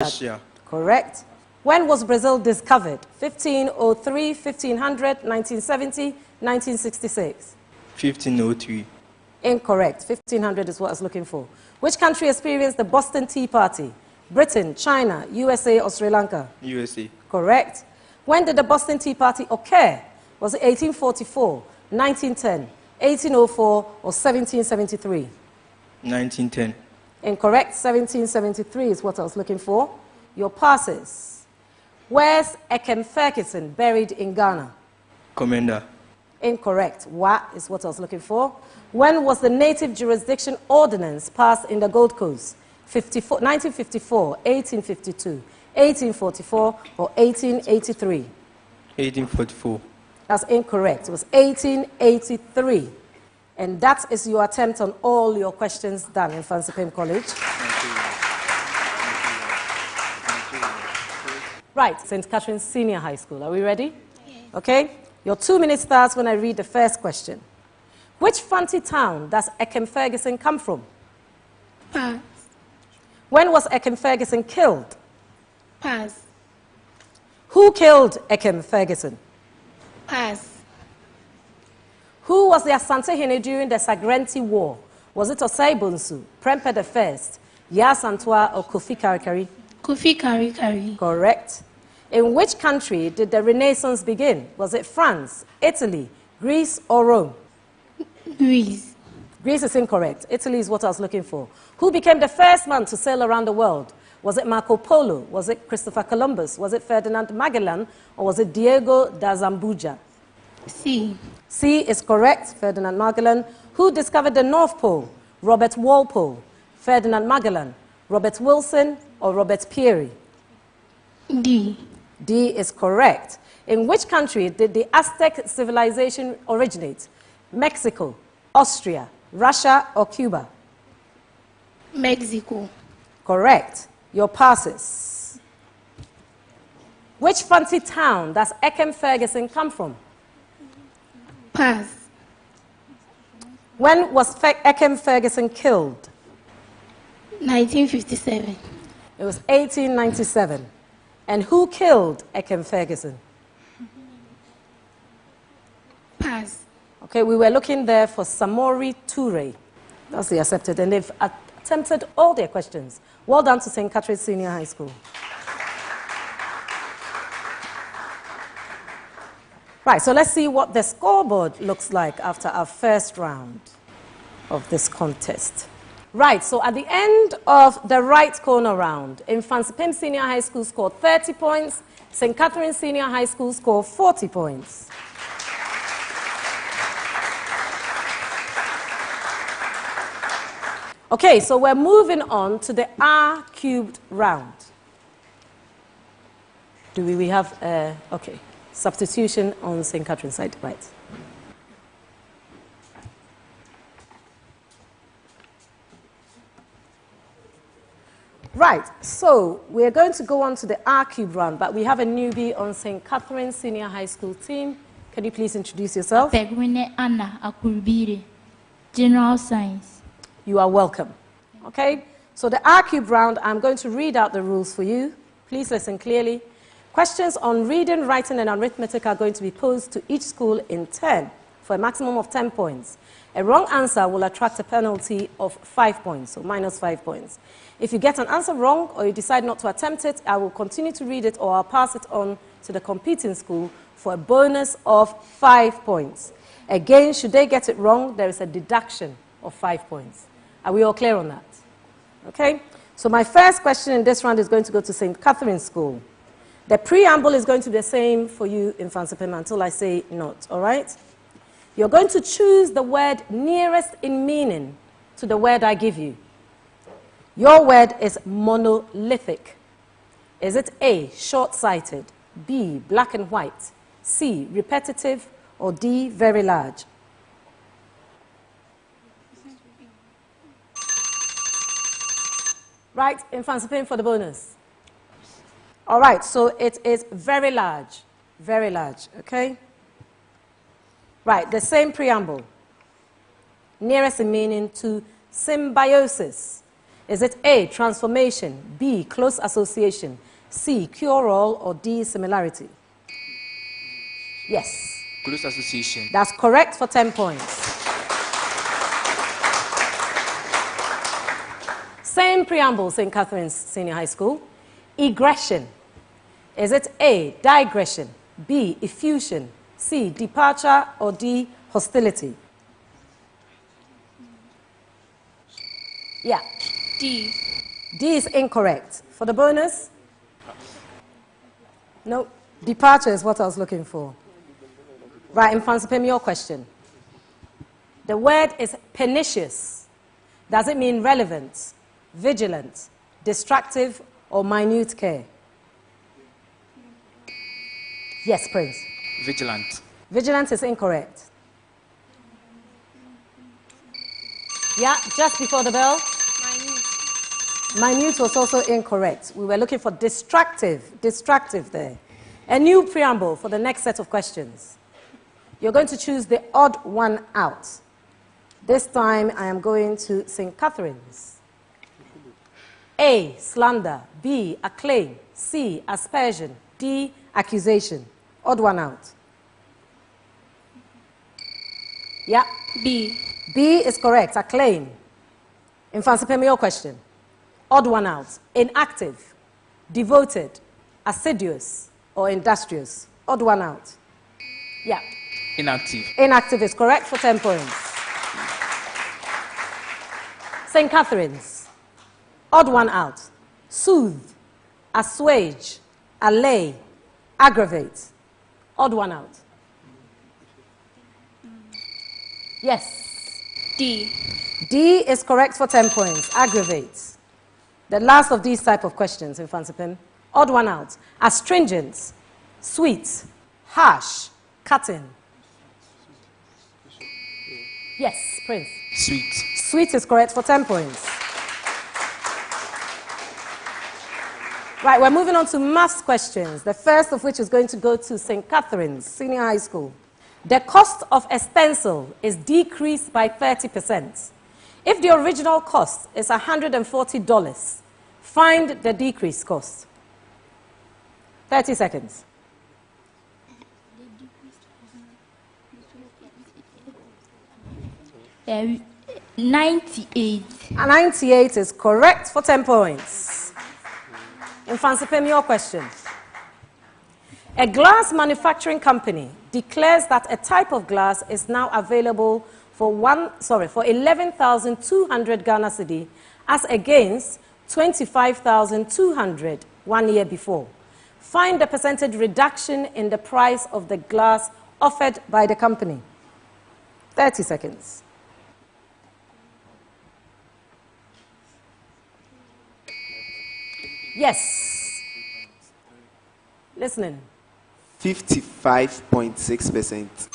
Russia. Correct. When was Brazil discovered? 1503, 1500, 1970, 1966? 1503. Incorrect. 1500 is what I was looking for. Which country experienced the Boston Tea Party? Britain, China, USA, or Sri Lanka? USA. Correct. When did the Boston Tea Party occur? Was it 1844, 1910, 1804, or 1773? 1910. Incorrect. 1773 is what I was looking for. Your passes. Where's Ekem Ferguson buried in Ghana? Commander. Incorrect. Wa is what I was looking for. When was the Native Jurisdiction Ordinance passed in the Gold Coast? 1954, 1852, 1844, or 1883? 1844. That's incorrect. It was 1883. And that is your attempt on all your questions done in Mfantsipim College. Right, St. Catherine's Senior High School. Are we ready? Yes. Okay. Your 2 minutes starts when I read the first question. Which fancy town does Ekem Ferguson come from? Pass. When was Ekem Ferguson killed? Pass. Who killed Ekem Ferguson? Pass. Who was the Asante-Hene during the Sagrenti War? Was it Osei Bonsu, Prempeh I, Ya Santua, or Kofi Karikari? Kofi Karikari. Correct. In which country did the Renaissance begin? Was it France, Italy, Greece, or Rome? Greece. Greece is incorrect. Italy is what I was looking for. Who became the first man to sail around the world? Was it Marco Polo? Was it Christopher Columbus? Was it Ferdinand Magellan? Or was it Diego da Zambuja? C. C is correct, Ferdinand Magellan. Who discovered the North Pole? Robert Walpole, Ferdinand Magellan, Robert Wilson, or Robert Peary? D. D is correct. In which country did the Aztec civilization originate? Mexico, Austria, Russia, or Cuba? Mexico. Correct. Your passes. Which fancy town does Ekem Ferguson come from? Pass. When was Ekem Ferguson killed? 1957. It was 1897. And who killed Ekem Ferguson? Pass. Okay, we were looking there for Samori Toure. That's the accepted. And they've attempted all their questions. Well done to St. Catherine's Senior High School. Right, so let's see what the scoreboard looks like after our first round of this contest. Right, so at the end of the right corner round, Mfantsipim Senior High School scored 30 points, St. Catherine's Senior High School scored 40 points. Okay, so we're moving on to the R cubed round. Do we have, okay, substitution on St. Catherine's side, right. Right, so we're going to go on to the R cubed round, but we have a newbie on St. Catherine's Senior High School team. Can you please introduce yourself? Pegwine Anna Akurbire, General Science. You are welcome. Okay, so the R cubed round, I'm going to read out the rules for you. Please listen clearly. Questions on reading, writing, and arithmetic are going to be posed to each school in turn for a maximum of 10 points. A wrong answer will attract a penalty of 5 points, so minus 5 points. If you get an answer wrong or you decide not to attempt it, I will continue to read it or I'll pass it on to the competing school for a bonus of 5 points. Again, should they get it wrong, there is a deduction of 5 points. Are we all clear on that? Okay? So my first question in this round is going to go to St. Catherine's School. The preamble is going to be the same for you in Mfantsipim until I say not, all right? You're going to choose the word nearest in meaning to the word I give you. Your word is monolithic. Is it A, short-sighted, B, black and white, C, repetitive, or D, very large? Right, Mfantsipim for the bonus. All right, so it is very large, okay? Right, the same preamble. Nearest in meaning to symbiosis. Is it A, transformation, B, close association, C, cure-all, or D, similarity? Yes. Close association. That's correct for 10 points. Same preamble, St. Catherine's Senior High School. Egression. Is it A, digression, B, effusion, C, departure, or D, hostility? Yeah. D. D is incorrect. For the bonus? No. Departure is what I was looking for. Right, Mfantsipim, your question. The word is pernicious. Does it mean relevant, vigilant, distractive, or minute care? Yes, Prince. Vigilant. Vigilant is incorrect. Yeah, just before the bell. Minute was also incorrect. We were looking for distractive there. A new preamble for the next set of questions. You're going to choose the odd one out. This time I am going to St. Catherine's. A, slander, B, acclaim, C, aspersion, D, accusation. Odd one out. Yeah. B. B is correct, acclaim. Mfantsipim, your question. Odd one out. Inactive, devoted, assiduous, or industrious. Odd one out. Yeah. Inactive. Inactive is correct for 10 points. St. Catherine's. Odd one out. Soothe, assuage, allay, aggravate. Odd one out. Yes. D. D is correct for 10 points. Aggravate. The last of these type of questions, Mfantsipim. Odd one out. Astringent, sweet, harsh, cutting. Yes, Prince. Sweet. Sweet is correct for 10 points. Right, we're moving on to maths questions, the first of which is going to go to St. Catherine's Senior High School. The cost of a stencil is decreased by 30%. If the original cost is $140, find the decreased cost. 30 seconds. Uh, 98. 98 is correct for 10 points. Mfantsipim, your question. A glass manufacturing company declares that a type of glass is now available for 11,200 Ghana cedi as against 25,200 1 year before. Find the percentage reduction in the price of the glass offered by the company. 30 seconds. Yes. Listening. 55.6%.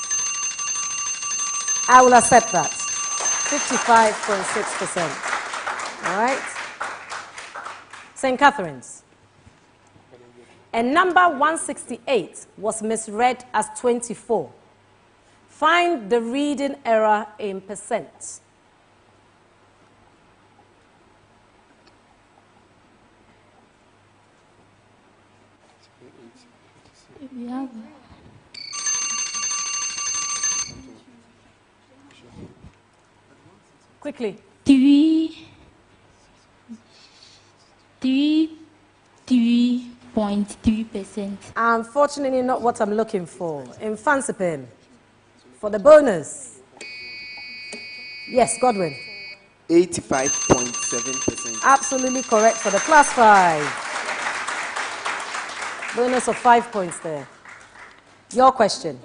I will accept that. 55.6%. All right. St. Catherine's. A number 168 was misread as 24. Find the reading error in percent. We have Quickly. 3.3%. Unfortunately, not what I'm looking for. Mfantsipim. For the bonus. Yes, Godwin. 85.7%. Absolutely correct for the class 5. Bonus of 5 points there. Your question,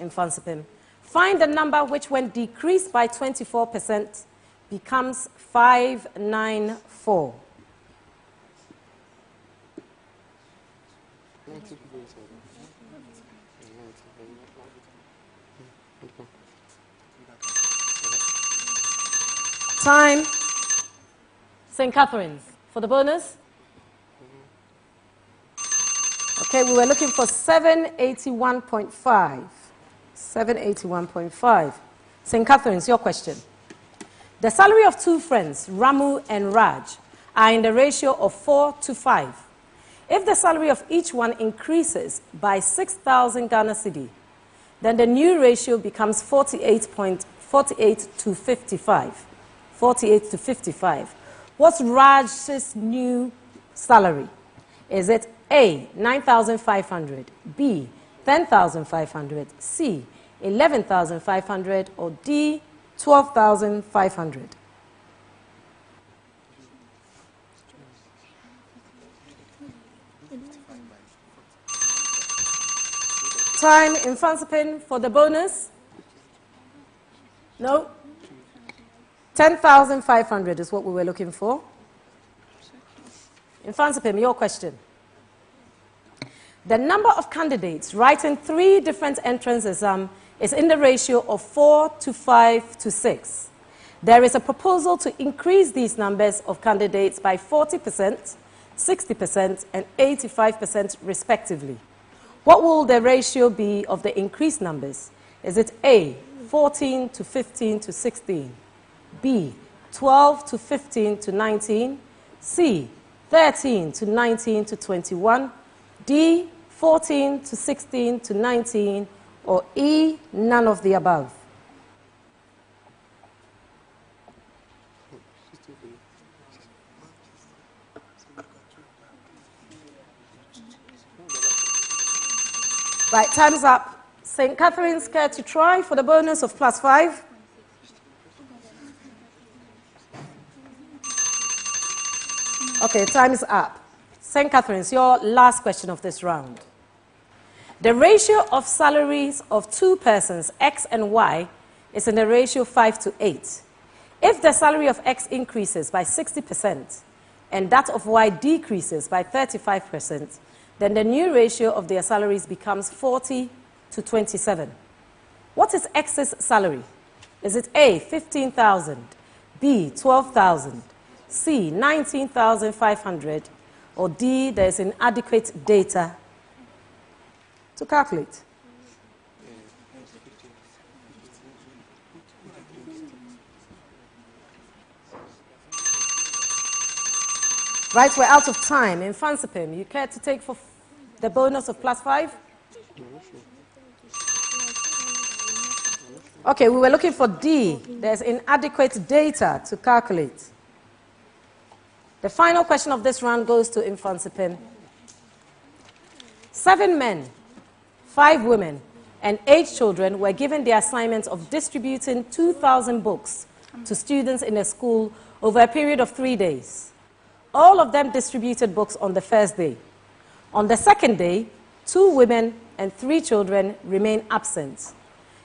Mfantsipim. Find the number which, when decreased by 24%, becomes 594. Time. St. Catherine's. For the bonus? Okay, we were looking for 781.5. 781.5. St. Catherine's, your question. The salary of two friends, Ramu and Raj, are in the ratio of 4:5. If the salary of each one increases by 6,000 Ghana cedi, then the new ratio becomes 48:55. 48:55. What's Raj's new salary? Is it A, 9,500, B, 10,500, C, 11,500, or D, 12,500? Time in Mfantsipim for the bonus? No? 10,500 is what we were looking for. In Mfantsipim, your question. The number of candidates writing 3 different entrance exams is in the ratio of 4:5:6. There is a proposal to increase these numbers of candidates by 40%, 60%, and 85% respectively. What will the ratio be of the increased numbers? Is it A, 14:15:16, B, 12:15:19, C, 13:19:21, D, 14:16:19, or E, none of the above? Right, time's up. St. Catherine's, care to try for the bonus of +5? Okay, time is up. St. Catherine's, your last question of this round. The ratio of salaries of 2 persons, X and Y, is in the ratio 5:8. If the salary of X increases by 60% and that of Y decreases by 35%, then the new ratio of their salaries becomes 40:27. What is X's salary? Is it A, 15,000, B, 12,000, C, 19,500, or D, there is inadequate data to calculate? Right, we're out of time. In Mfantsipim, you care to take for the bonus of +5? Okay, we were looking for D. There's inadequate data to calculate. The final question of this round goes to Mfantsipim. 7 men, 5 women, and 8 children were given the assignment of distributing 2,000 books to students in a school over a period of 3 days. All of them distributed books on the first day. On the second day, 2 women and 3 children remain absent.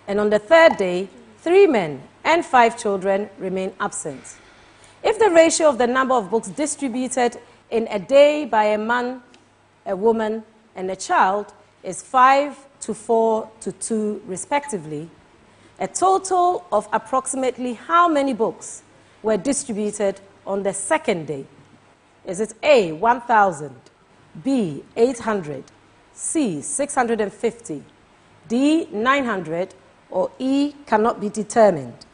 And on the third day, 3 men and 5 children remain absent. If the ratio of the number of books distributed in a day by a man, a woman, and a child is 5:4:2 respectively, a total of approximately how many books were distributed on the second day? Is it A, 1,000, B, 800, C, 650, D, 900, or E, cannot be determined?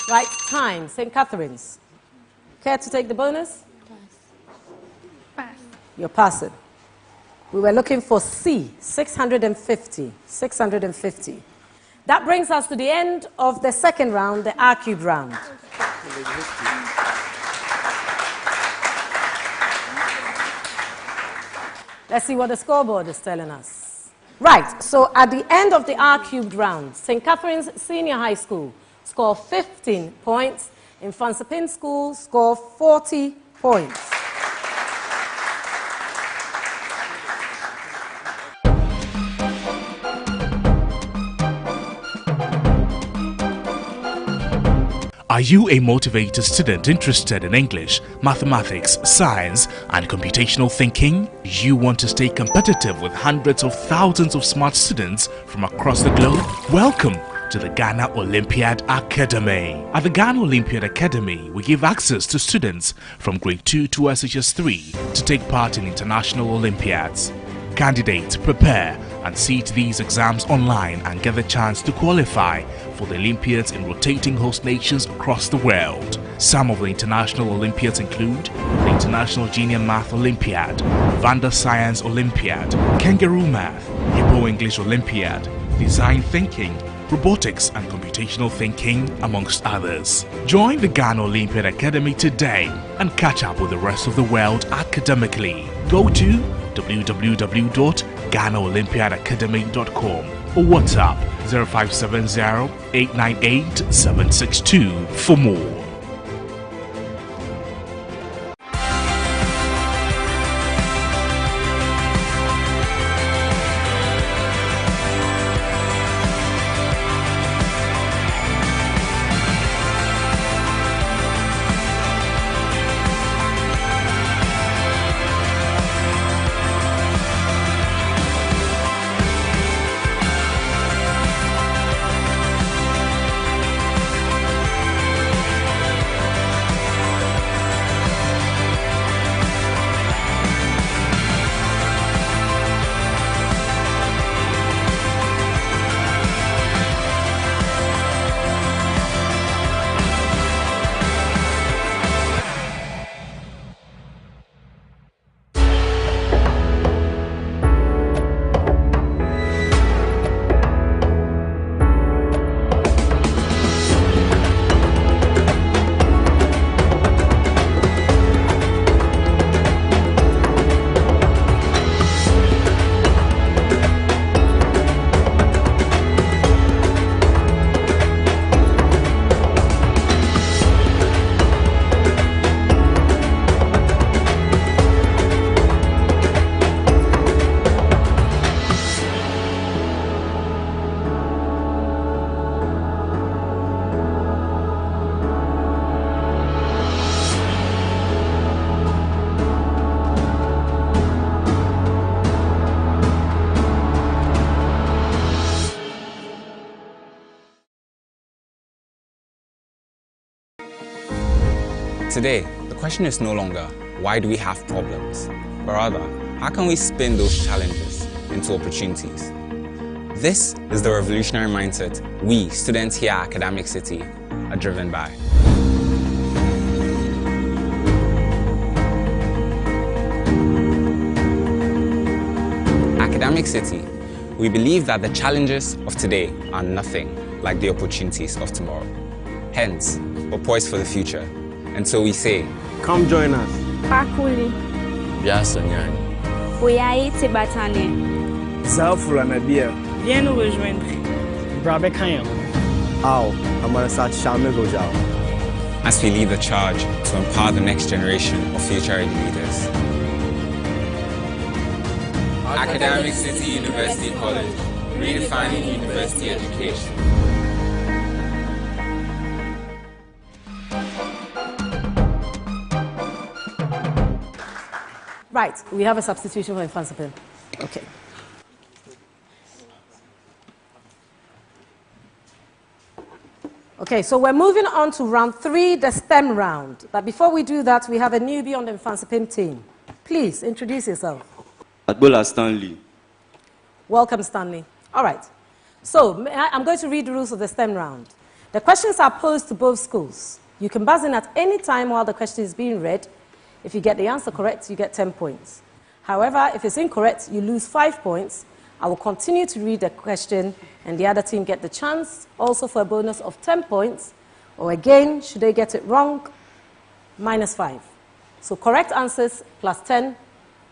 Right, time. St. Catherine's. Care to take the bonus? Pass. You're passing. We were looking for C, 650. 650. That brings us to the end of the second round, the R-cubed round. Let's see what the scoreboard is telling us. Right, so at the end of the R-cubed round, St. Catherine's Senior High School score 15 points. In Mfantsipim School, score 40 points. Are you a motivated student interested in English, mathematics, science, and computational thinking? You want to stay competitive with hundreds of thousands of smart students from across the globe? Welcome to the Ghana Olympiad Academy. At the Ghana Olympiad Academy, we give access to students from grade 2 to SHS 3 to take part in international Olympiads. Candidates prepare and sit these exams online and get the chance to qualify for the Olympiads in rotating host nations across the world. Some of the international Olympiads include the International Junior Math Olympiad, Vanda Science Olympiad, Kangaroo Math, Hippo English Olympiad, Design Thinking, Robotics and Computational Thinking, amongst others. Join the Ghana Olympiad Academy today and catch up with the rest of the world academically. Go to www.ghanaolympiadacademy.com or WhatsApp 0570 898 762 for more. Today, the question is no longer, why do we have problems? But rather, how can we spin those challenges into opportunities? This is the revolutionary mindset we, students here at Academic City, are driven by. Academic City, we believe that the challenges of today are nothing like the opportunities of tomorrow. Hence, we're poised for the future. And so we say, come join us. Pakuli. Biasanyani. Oyayi Tibatane. Zafula Nabia. Viens nous rejoindre. Brabe Kayam. Ao, Amarasat Shame Gojao. As we lead the charge to empower the next generation of future leaders. Academic City University College, redefining university education. Right, we have a substitution for Mfantsipim. Okay. Okay, so we're moving on to round 3, the STEM round. But before we do that, we have a newbie on the Mfantsipim team. Please introduce yourself. Adbola Stanley. Welcome, Stanley. All right. So I'm going to read the rules of the STEM round. The questions are posed to both schools. You can buzz in at any time while the question is being read. If you get the answer correct, you get 10 points. However, if it's incorrect, you lose 5 points. I will continue to read the question, and the other team get the chance, also for a bonus of 10 points. Or again, should they get it wrong, -5. So correct answers plus 10,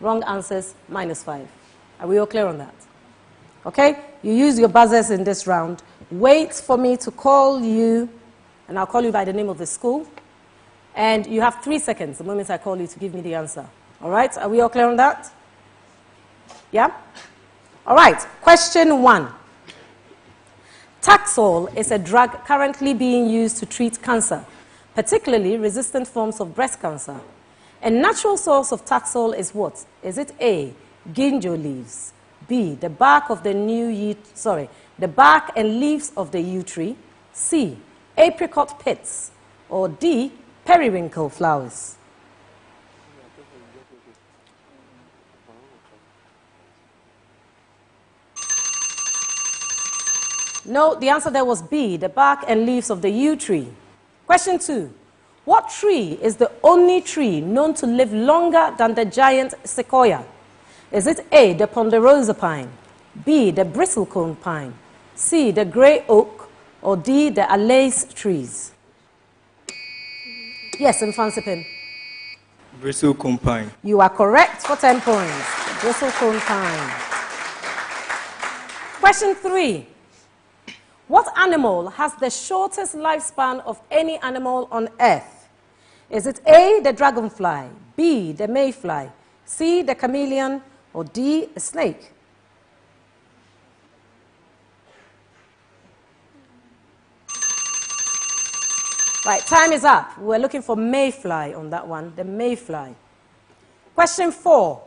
wrong answers -5. Are we all clear on that? Okay? You use your buzzers in this round. Wait for me to call you, and I'll call you by the name of the school. And you have 3 seconds, the moment I call you, to give me the answer. All right? Are we all clear on that? Yeah? All right. Question 1. Taxol is a drug currently being used to treat cancer, particularly resistant forms of breast cancer. A natural source of Taxol is what? Is it A, ginger leaves, B, the bark of the the bark and leaves of the yew tree? C, apricot pits? Or D, periwinkle flowers? No, the answer there was B, the bark and leaves of the yew tree. Question 2. What tree is the only tree known to live longer than the giant sequoia? Is it A, the ponderosa pine, B, the bristlecone pine, C, the grey oak, or D, the alace trees? Yes, Mfantsipim. Bristlecone pine. You are correct for 10 points. Bristlecone pine. Question 3. What animal has the shortest lifespan of any animal on earth? Is it A, the dragonfly, B, the mayfly, C, the chameleon, or D, a snake? Right, time is up. We're looking for mayfly on that one, the mayfly. Question 4.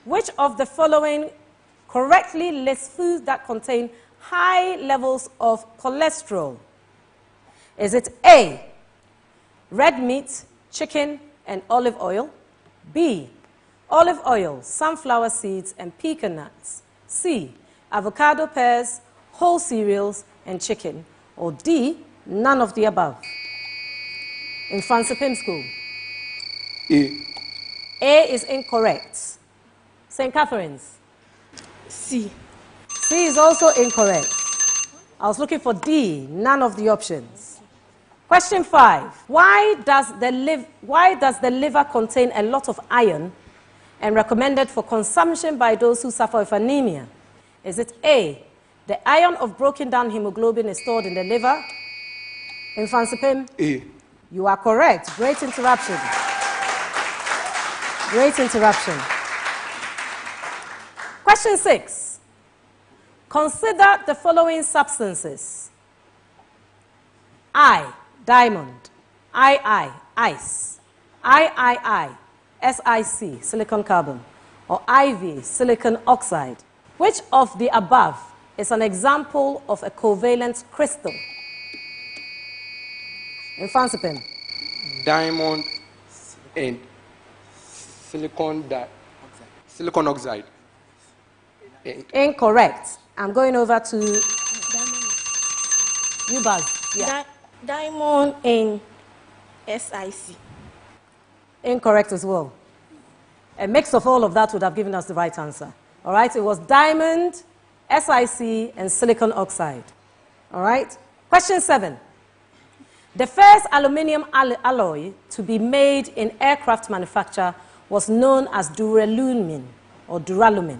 Which of the following correctly lists foods that contain high levels of cholesterol? Is it A, red meat, chicken, and olive oil? B, olive oil, sunflower seeds, and pecan nuts? C, avocado, pears, whole cereals, and chicken? Or D, none of the above? In Mfantsipim School. A. A is incorrect. St. Catherine's. C. C is also incorrect. I was looking for D, none of the options. Question 5. Why does the liver contain a lot of iron and recommended for consumption by those who suffer with anemia? Is it A, the iron of broken down hemoglobin is stored in the liver? In Mfantsipim? A. You are correct. Great interruption. Great interruption. Question 6. Consider the following substances. I, diamond. II, ice. III, SiC, silicon carbon. Or IV, silicon oxide. Which of the above is an example of a covalent crystal? In Mfantsipim. Diamond and silicon oxide. Incorrect. I'm going over to you, Buzz. Yeah. Diamond and SiC. Incorrect as well. A mix of all of that would have given us the right answer. All right, it was diamond, SiC, and silicon oxide. All right. Question 7. The first aluminium alloy to be made in aircraft manufacture was known as duralumin or duralumin.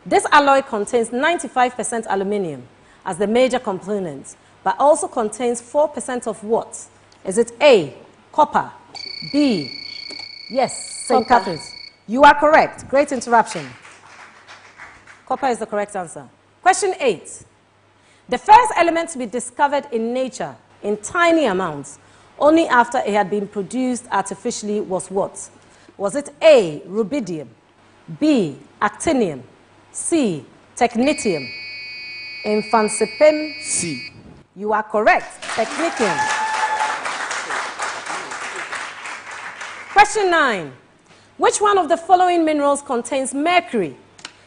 This alloy contains 95% aluminium as the major component, but also contains 4% of what? Is it A, copper, B, yes, St. Catherine's? You are correct. Great interruption. Copper is the correct answer. Question 8. The first element to be discovered in nature in tiny amounts only after it had been produced artificially was what? Was it A, rubidium, B, actinium, C, technetium? In Mfantsipim? C. You are correct. Technetium. Question 9. Which one of the following minerals contains mercury?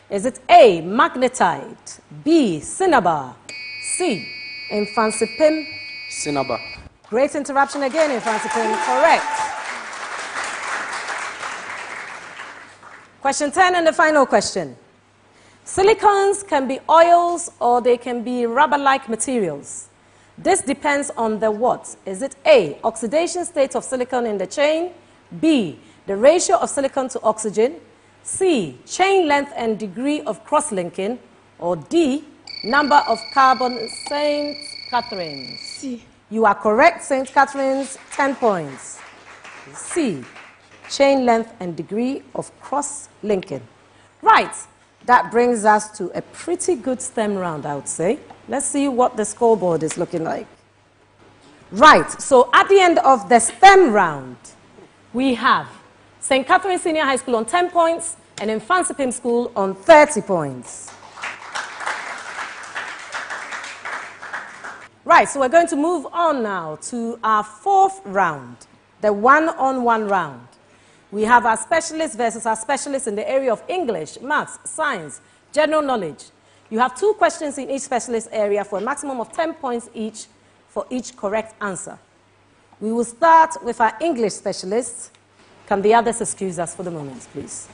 Is it A, magnetite, B, cinnabar, C, in Mfantsipim? Cinnabar. Great interruption again, in Mfantsipim. Correct. Question 10 and the final question. Silicons can be oils or they can be rubber-like materials. This depends on the what? Is it A, oxidation state of silicon in the chain, B, the ratio of silicon to oxygen, C, chain length and degree of cross-linking, or D, number of carbon? St. Catherine's. C. You are correct, St. Catherine's, 10 points. C, chain length and degree of cross-linking. Right, that brings us to a pretty good STEM round, I would say. Let's see what the scoreboard is looking like. Right, so at the end of the STEM round, we have St. Catherine Senior High School on 10 points, and Mfantsipim School on 30 points. Right, so we're going to move on now to our fourth round, the one-on-one round. We have our specialists versus our specialists in the area of English, maths, science, general knowledge. You have 2 questions in each specialist area for a maximum of 10 points each for each correct answer. We will start with our English specialists. Can the others excuse us for the moment, please?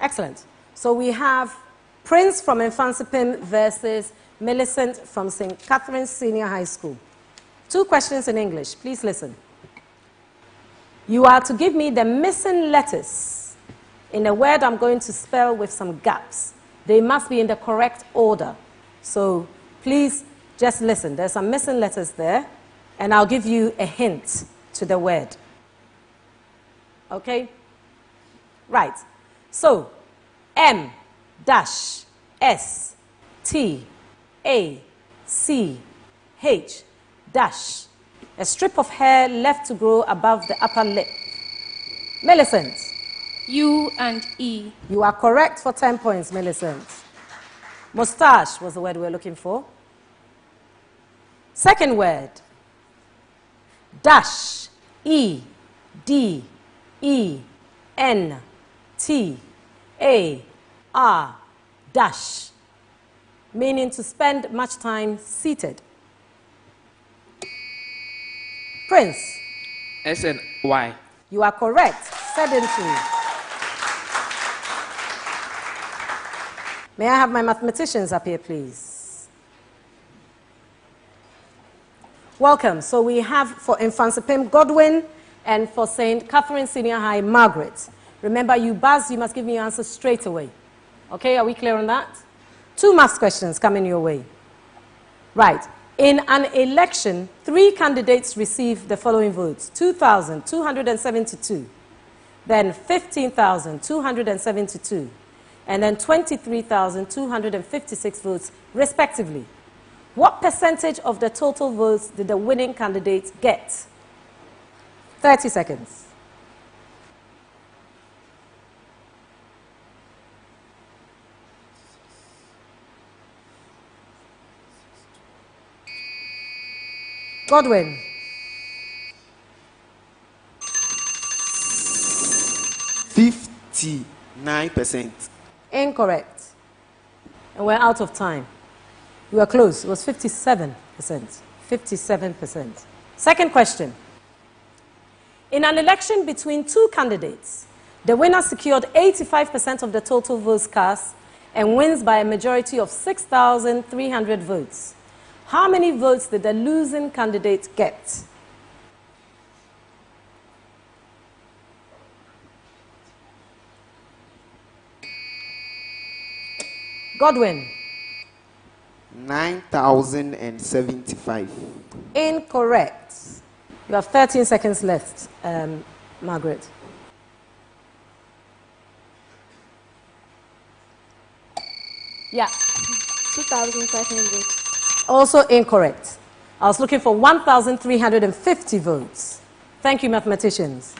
Excellent. So we have Prince from Mfantsipim versus Millicent from St. Catherine's Senior High School. 2 questions in English. Please listen. You are to give me the missing letters in a word I'm going to spell with some gaps. They must be in the correct order. So please just listen. There's some missing letters there, and I'll give you a hint to the word. Okay? Right. So, M dash S T A C H dash. A strip of hair left to grow above the upper lip. Millicent. U and E. You are correct for 10 points, Millicent. Moustache was the word we were looking for. Second word. Dash. E. D. E. N. T. A. R. Dash. Meaning to spend much time seated. Prince. SNY. You are correct. Sedentary. May I have my mathematicians up here, please? Welcome. So we have for Mfantsipim, Godwin, and for St. Catherine Senior High, Margaret. Remember, you buzz, you must give me your answer straight away. Okay, are we clear on that? 2 maths questions coming your way. Right. In an election, 3 candidates received the following votes: 2,272, then 15,272, and then 23,256 votes, respectively. What percentage of the total votes did the winning candidate get? 30 seconds. Godwin. 59%. Incorrect. And we're out of time. You were close. It was 57%. 57%. Second question. In an election between 2 candidates, the winner secured 85% of the total votes cast and wins by a majority of 6,300 votes. How many votes did the losing candidate get? Godwin. 9,075. Incorrect. You have 13 seconds left, Margaret. Yeah. 2,500. Also incorrect. I was looking for 1,350 votes. Thank you, mathematicians.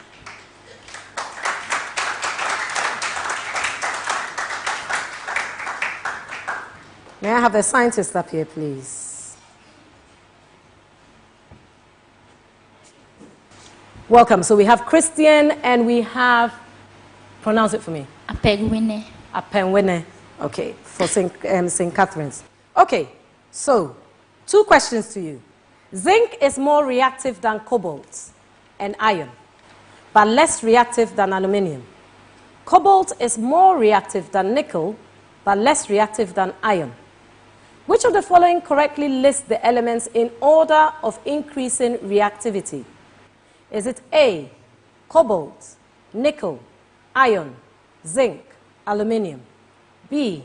May I have the scientist up here, please? Welcome. So we have Christian and we have, pronounce it for me. Apengwene. Apengwene. Okay, for St. Catherine's. Okay, so 2 questions to you. Zinc is more reactive than cobalt and iron, but less reactive than aluminium. Cobalt is more reactive than nickel, but less reactive than iron. Which of the following correctly lists the elements in order of increasing reactivity? Is it A, cobalt, nickel, iron, zinc, aluminium? B,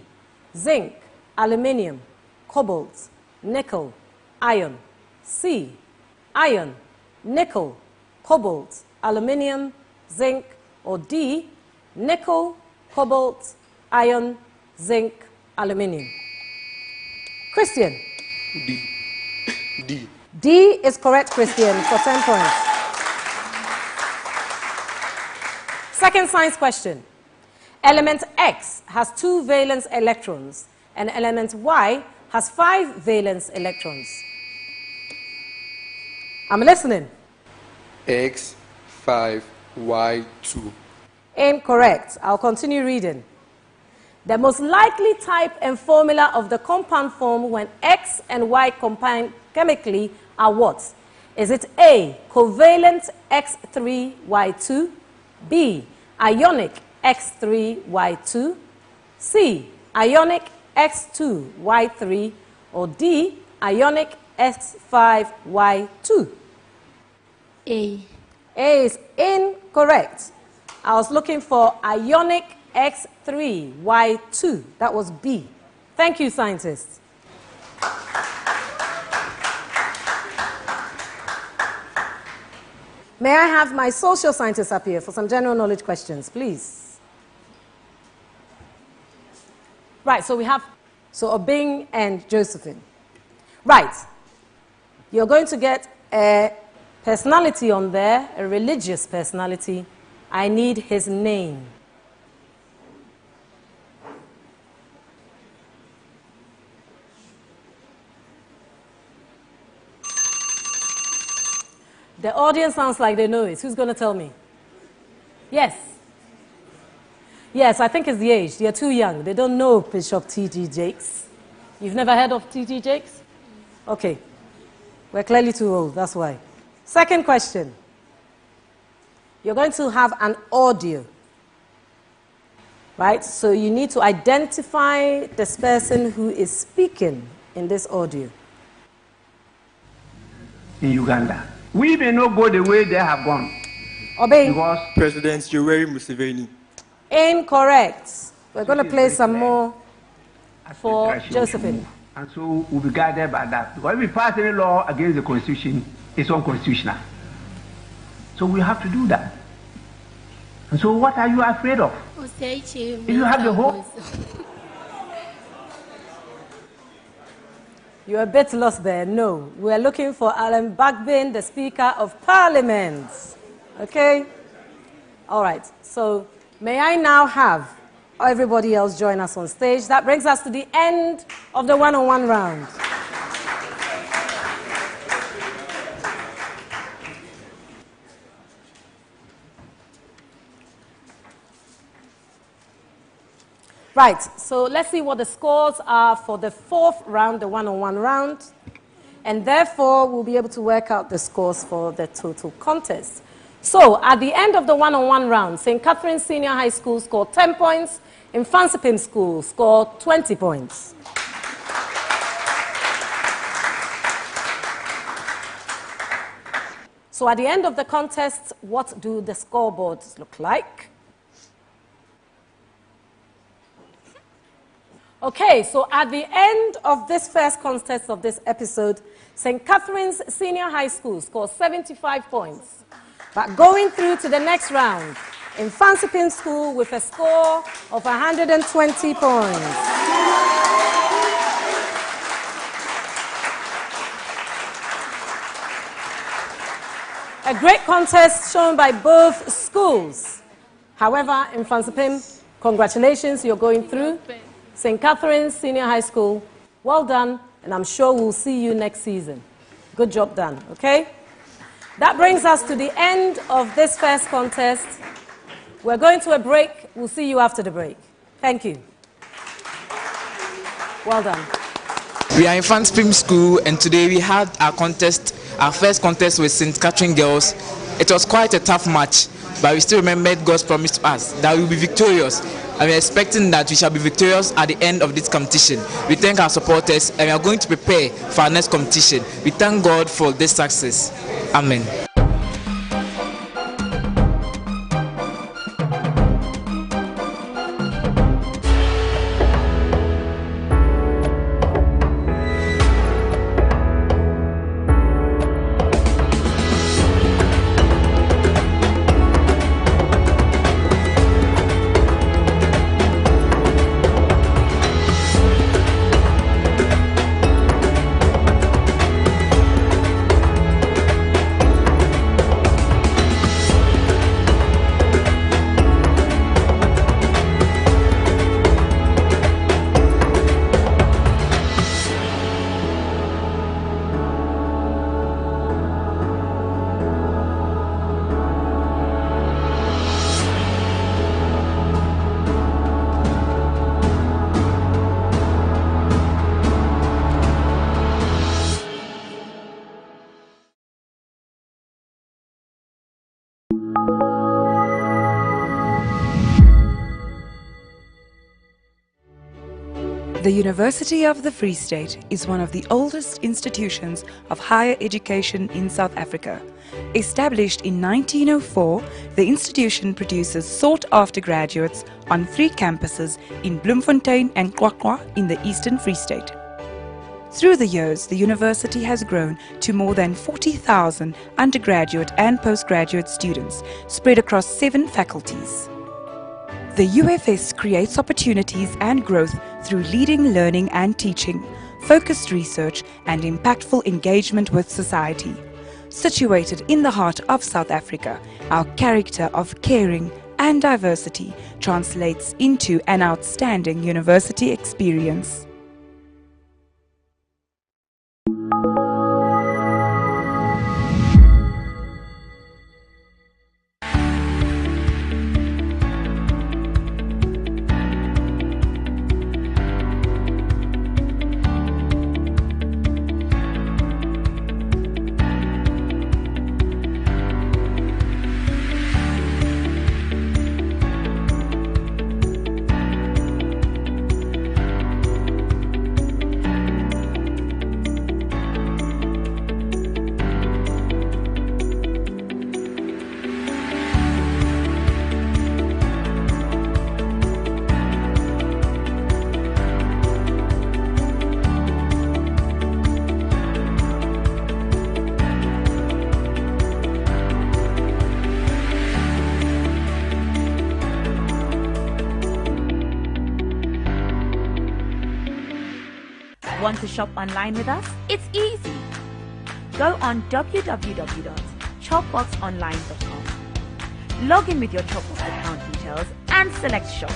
zinc, aluminium, cobalt, nickel, iron? C, iron, nickel, cobalt, aluminium, zinc? Or D, nickel, cobalt, iron, zinc, aluminium? Christian. D. D. D is correct, Christian, for 10 points. Second science question. Element X has 2 valence electrons, and element Y has 5 valence electrons. I'm listening. X 5, Y 2. Incorrect. I'll continue reading. The most likely type and formula of the compound form when X and Y combine chemically are what? Is it A, covalent X3Y2, B, ionic X3Y2, C, ionic X2Y3, or D, ionic S5Y2? A. A is incorrect. I was looking for ionic X3Y2. That was B. Thank you, scientists. May I have my social scientists up here for some general knowledge questions, please? Right, so we have Obing and Josephine. Right, you're going to get a personality on there, a religious personality. I need his name. The audience sounds like they know it. Who's going to tell me? Yes. Yes, I think it's the age. They're too young. They don't know Bishop T.G. Jakes. You've never heard of T.G. Jakes? Okay. We're clearly too old, that's why. Second question. You're going to have an audio. Right? So you need to identify this person who is speaking in this audio. In Uganda. We may not go the way they have gone. Obey. Because President Yoweri Museveni. Incorrect. We're going to play some more for Josephine. And so we'll be guided by that. Because if we pass any law against the Constitution, it's unconstitutional. So we have to do that. And so what are you afraid of? If you have the hope. You're a bit lost there. No. We're looking for Alan Bagbin, the Speaker of Parliament. Okay? All right. So may I now have everybody else join us on stage? That brings us to the end of the one-on-one round. Right, so let's see what the scores are for the 4th round, the one-on-one round. And therefore, we'll be able to work out the scores for the total contest. So, at the end of the one-on-one round, St. Catherine's Senior High School scored 10 points, Mfantsipim School scored 20 points. So, at the end of the contest, what do the scoreboards look like? Okay, so at the end of this first contest of this episode, St. Catherine's Senior High School scored 75 points. But going through to the next round, Mfantsipim School with a score of 120 points. A great contest shown by both schools. However, Mfantsipim, congratulations, you're going through. St. Catherine's Senior High School, well done, and I'm sure we'll see you next season. Good job done, okay? That brings us to the end of this first contest. We're going to a break. We'll see you after the break. Thank you. Well done. We are in Mfantsipim School, and today we had our first contest with St. Catherine Girls. It was quite a tough match, but we still remembered God's promise to us that we will be victorious. And we are expecting that we shall be victorious at the end of this competition. We thank our supporters, and we are going to prepare for our next competition. We thank God for this success. Amen. The University of the Free State is one of the oldest institutions of higher education in South Africa. Established in 1904, the institution produces sought-after graduates on 3 campuses in Bloemfontein and Qwaqwa in the Eastern Free State. Through the years, the university has grown to more than 40,000 undergraduate and postgraduate students spread across 7 faculties. The UFS creates opportunities and growth through leading learning and teaching, focused research and impactful engagement with society. Situated in the heart of South Africa, our character of caring and diversity translates into an outstanding university experience. Want to shop online with us? It's easy. Go on www.chopboxonline.com. Log in with your Chopbox account details and select Shop.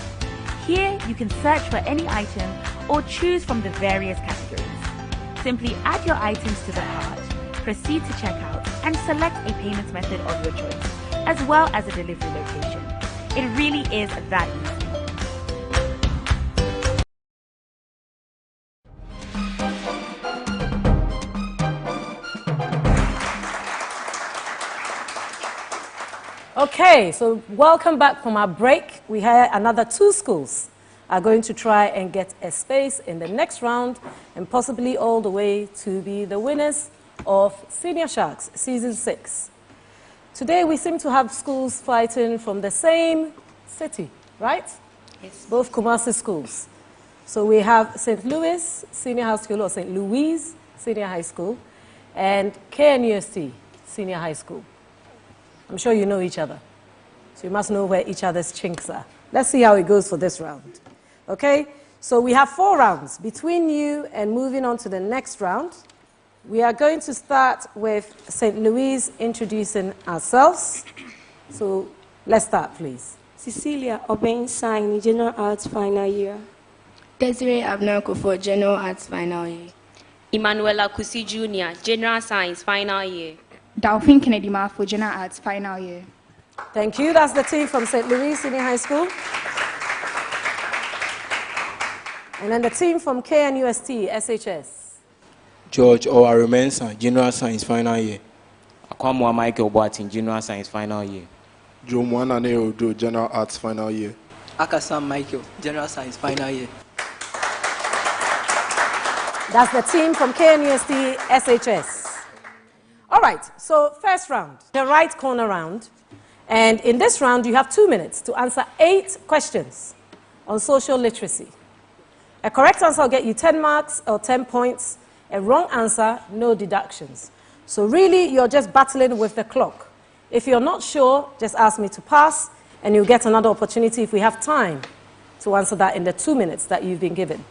Here you can search for any item or choose from the various categories. Simply add your items to the cart, proceed to checkout and select a payment method of your choice, as well as a delivery location. It really is that easy. Okay, so welcome back from our break. We have another 2 schools are going to try and get a space in the next round and possibly all the way to be the winners of Senior Sharks Season 6. Today we seem to have schools fighting from the same city, right? Yes. Both Kumasi schools. So we have St. Louis Senior High School or St. Louise Senior High School and KNUST Senior High School. I'm sure you know each other, so you must know where each other's chinks are. Let's see how it goes for this round. Okay, so we have 4 rounds between you and moving on to the next round. We are going to start with St. Louis introducing ourselves. So let's start, please. Cecilia Obeng-Sign, General Arts Final Year. Desiree Abnako for General Arts Final Year. Emanuela Kusi Jr., General Science Final Year. Dalphine Kennedy Ma for General Arts Final Year. Thank you. That's the team from St. Louis Senior High School. And then the team from KNUST, SHS. George Owarumensa, General Science Final Year. Akwamwa Michael Boatin, General Science Final Year. Joe Mwana Neodo, General Arts Final Year. Akasam Michael, General Science Final Year. That's the team from KNUST, SHS. All right, so first round, the right corner round. And in this round, you have 2 minutes to answer 8 questions on social literacy. A correct answer will get you 10 marks or 10 points. A wrong answer, no deductions. So really, you're just battling with the clock. If you're not sure, just ask me to pass, and you'll get another opportunity if we have time to answer that in the 2 minutes that you've been given.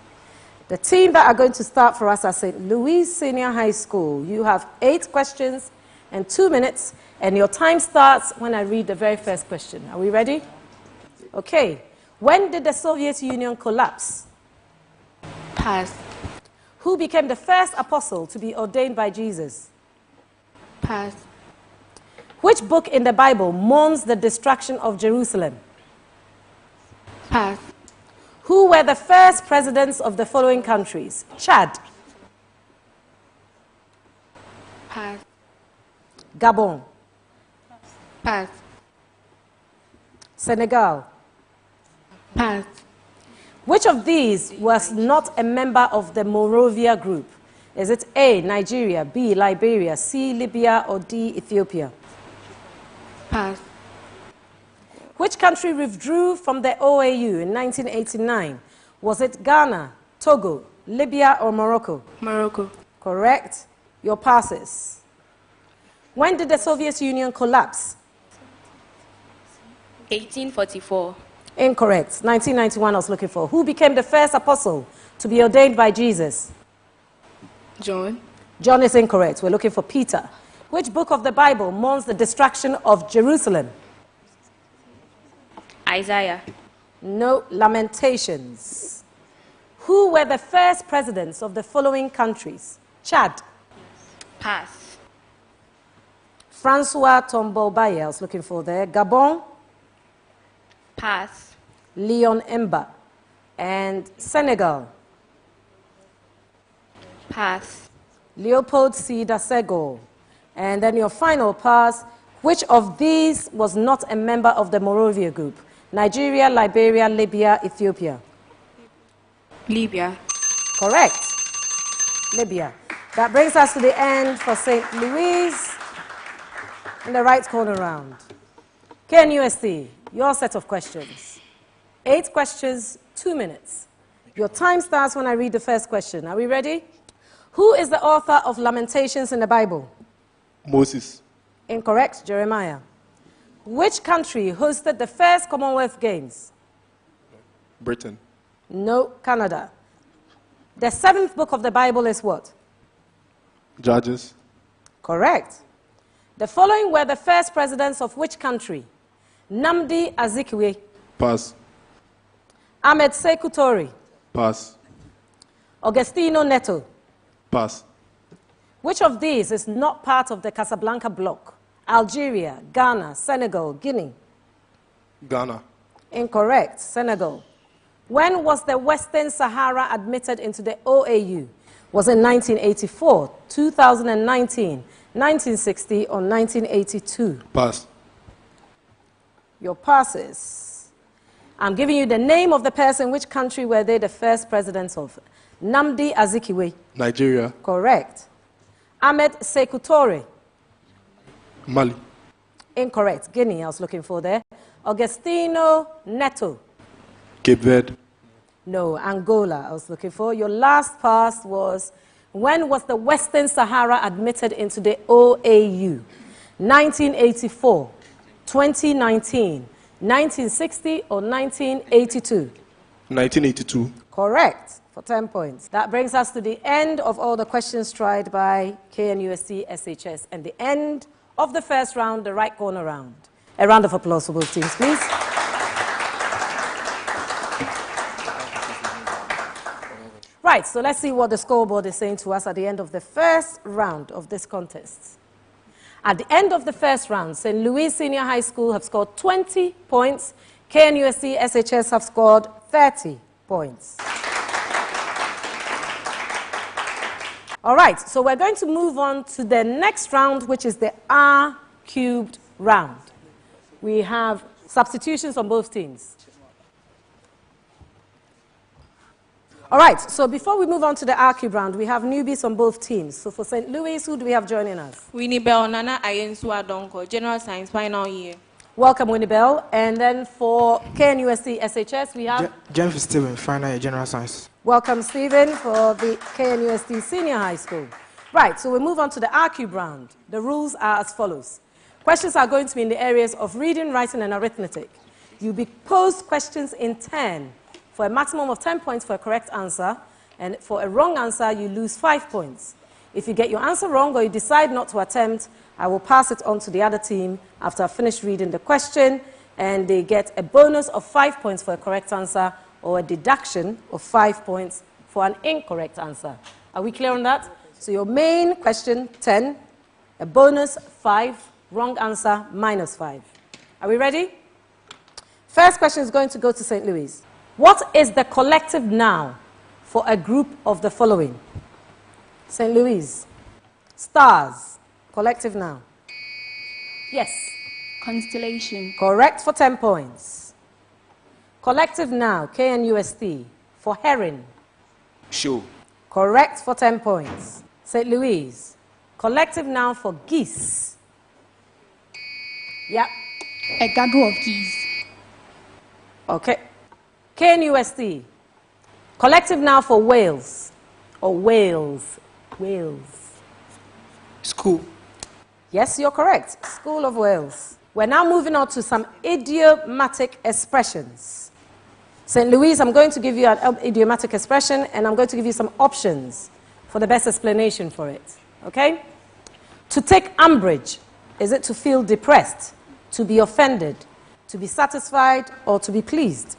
The team that are going to start for us at St. Louis Senior High School, you have 8 questions and 2 minutes, and your time starts when I read the very first question. Are we ready? Okay. When did the Soviet Union collapse? Pass. Who became the first apostle to be ordained by Jesus? Pass. Which book in the Bible mourns the destruction of Jerusalem? Pass. Who were the first presidents of the following countries? Chad. Pass. Gabon. Pass. Senegal. Pass. Which of these was not a member of the Moravia group? Is it A, Nigeria, B, Liberia, C, Libya, or D, Ethiopia? Pass. Which country withdrew from the OAU in 1989? Was it Ghana, Togo, Libya, or Morocco? Morocco. Correct. Your passes. When did the Soviet Union collapse? 1844. Incorrect. 1991 I was looking for. Who became the first apostle to be ordained by Jesus? John. John is incorrect. We're looking for Peter. Which book of the Bible mourns the destruction of Jerusalem? Isaiah. No. Lamentations. Who were the first presidents of the following countries? Chad. Pass. Francois Tombobaye, I was looking for there. Gabon. Pass. Leon Emba. And Senegal. Pass. Leopold Sédar Senghor. And then your final pass. Which of these was not a member of the Moravia group? Nigeria, Liberia, Libya, Ethiopia? Libya. Correct. Libya. That brings us to the end for St. Louis in the right corner round. KNUST, your set of questions. 8 questions, 2 minutes. Your time starts when I read the first question. Are we ready? Who is the author of Lamentations in the Bible? Moses. Incorrect. Jeremiah. Which country hosted the first Commonwealth Games? Britain. No. Canada. The 7th book of the Bible is what? Judges. Correct. The following were the first presidents of which country? Nnamdi Azikiwe. Pass. Ahmed Sekou Toure. Pass. Augustino Neto. Pass. Which of these is not part of the Casablanca bloc? Algeria, Ghana, Senegal, Guinea? Ghana. Incorrect. Senegal. When was the Western Sahara admitted into the OAU? Was it 1984, 2019, 1960, or 1982? Pass. Your passes. I'm giving you the name of the person. Which country were they the first presidents of? Nnamdi Azikiwe. Nigeria. Correct. Ahmed Sekou Toure. Mali. Incorrect. Guinea, I was looking for there. Augustino Neto. Cape Verde. No. Angola, I was looking for. Your last pass was, when was the Western Sahara admitted into the OAU? 1984, 2019, 1960, or 1982? 1982. Correct, for 10 points. That brings us to the end of all the questions tried by KNUST, SHS, and the end of the first round, the right corner round. A round of applause for both teams, please. Right, so let's see what the scoreboard is saying to us at the end of the first round of this contest. At the end of the first round, St. Louis Senior High School have scored 20 points. KNUST, SHS have scored 30 points. All right, so we're going to move on to the next round, which is the R-cubed round. We have substitutions on both teams. All right, so before we move on to the R-cube round, we have newbies on both teams. So for St. Louis, who do we have joining us? Winnie Bell, Nana Ayensu Adonko, General Science, final year. Welcome, Winnie Bell. And then for KNUST, SHS, we have... Mfantsipim, final year, General Science. Welcome, Stephen, for the KNUST Senior High School. Right, so we move on to the R-cube round. The rules are as follows. Questions are going to be in the areas of reading, writing, and arithmetic. You'll be posed questions in turn for a maximum of 10 points for a correct answer, and for a wrong answer, you lose 5 points. If you get your answer wrong or you decide not to attempt, I will pass it on to the other team after I've finished reading the question, and they get a bonus of 5 points for a correct answer or a deduction of 5 points for an incorrect answer. Are we clear on that? So your main question, 10, a bonus, 5, wrong answer, -5. Are we ready? First question is going to go to St. Louis. What is the collective noun for a group of the following? St. Louis. Stars. Collective noun. Yes. Constellation. Correct for 10 points. Collective noun, KNUST. for herring? Show. Correct for 10 points. St. Louis, collective noun for geese. Yep. A gaggle of geese. Okay. KNUST, collective noun for whales. Or whales. Whales. School. Yes, you're correct. School of Wales. We're now moving on to some idiomatic expressions. St. Louis, I'm going to give you an idiomatic expression, and I'm going to give you some options for the best explanation for it. Okay? To take umbrage, is it to feel depressed, to be offended, to be satisfied, or to be pleased?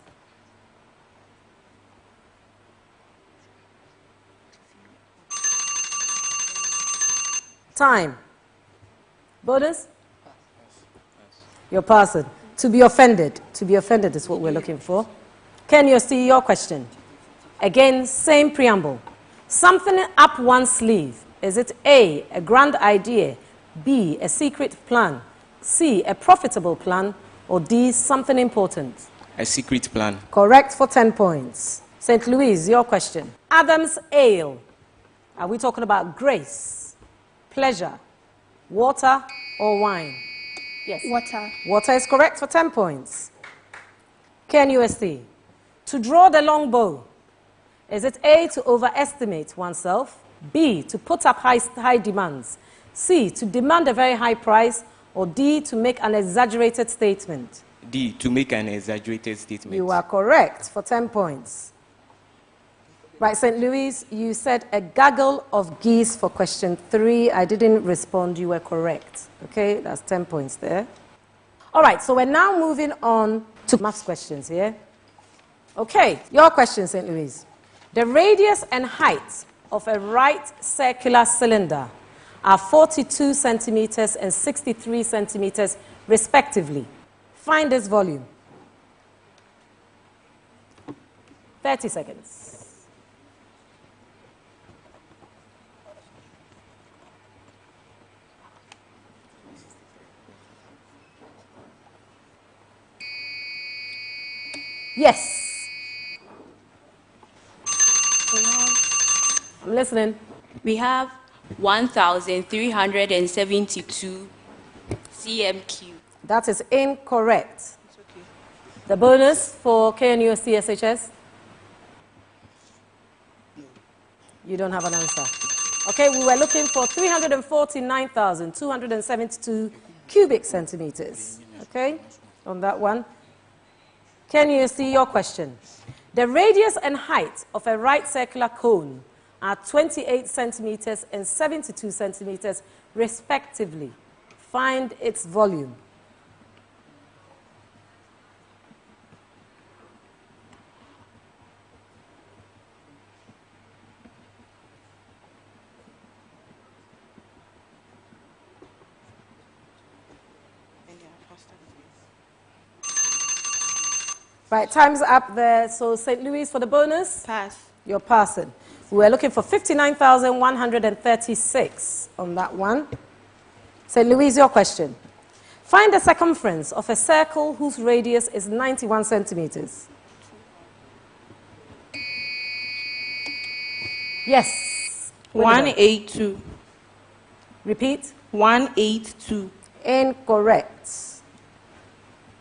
Time. Bonus? You're passing. To be offended. To be offended is what we're looking for. Can you see your question? Again, same preamble. Something up one's sleeve. Is it A, a grand idea, B, a secret plan, C, a profitable plan, or D, something important? A secret plan. Correct for 10 points. St. Louis, your question. Adam's ale. Are we talking about grace, pleasure, water, or wine? Yes. Water. Water is correct for 10 points. KNUST. To draw the long bow. Is it A, to overestimate oneself, B, to put up high demands, C, to demand a very high price, or D, to make an exaggerated statement? D, to make an exaggerated statement. You are correct for 10 points. Right, St. Louis, you said a gaggle of geese for question 3. I didn't respond. You were correct. Okay, that's 10 points there. All right, so we're now moving on to maths questions here. Okay, your question, St. Louis. The radius and height of a right circular cylinder are 42 centimeters and 63 centimeters, respectively. Find its volume. 30 seconds. Yes. I'm listening. We have 1,372 cm3. That is incorrect. The bonus for KNUST SHS? You don't have an answer. Okay, we were looking for 349,272 cubic centimeters. Okay, on that one. KNUST, your question. The radius and height of a right circular cone are 28 centimeters and 72 centimeters, respectively. Find its volume. Right, time's up there. So St. Louis for the bonus? Pass. You're passing. We're looking for 59,136 on that one. St. Louis, your question. Find the circumference of a circle whose radius is 91 centimeters. Yes. 182. Repeat. 182. Incorrect.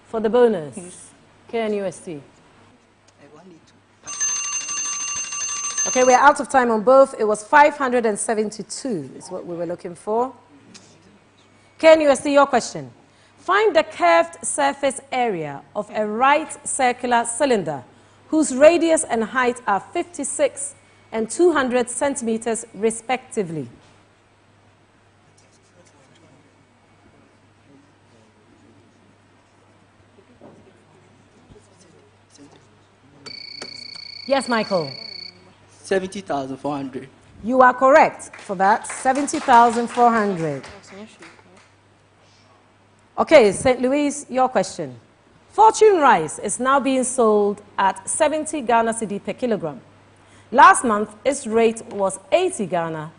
For the bonus. Yes. KNUST. Okay, we're out of time on both. It was 572 is what we were looking for. KNUST, your question. Find the curved surface area of a right circular cylinder whose radius and height are 56 and 200 centimeters respectively. Yes, Michael. 70,400. You are correct for that. 70,400. Okay, St. Louis, your question. Fortune rice is now being sold at 70 Ghana cedi per kilogram. Last month, its rate was 80 Ghana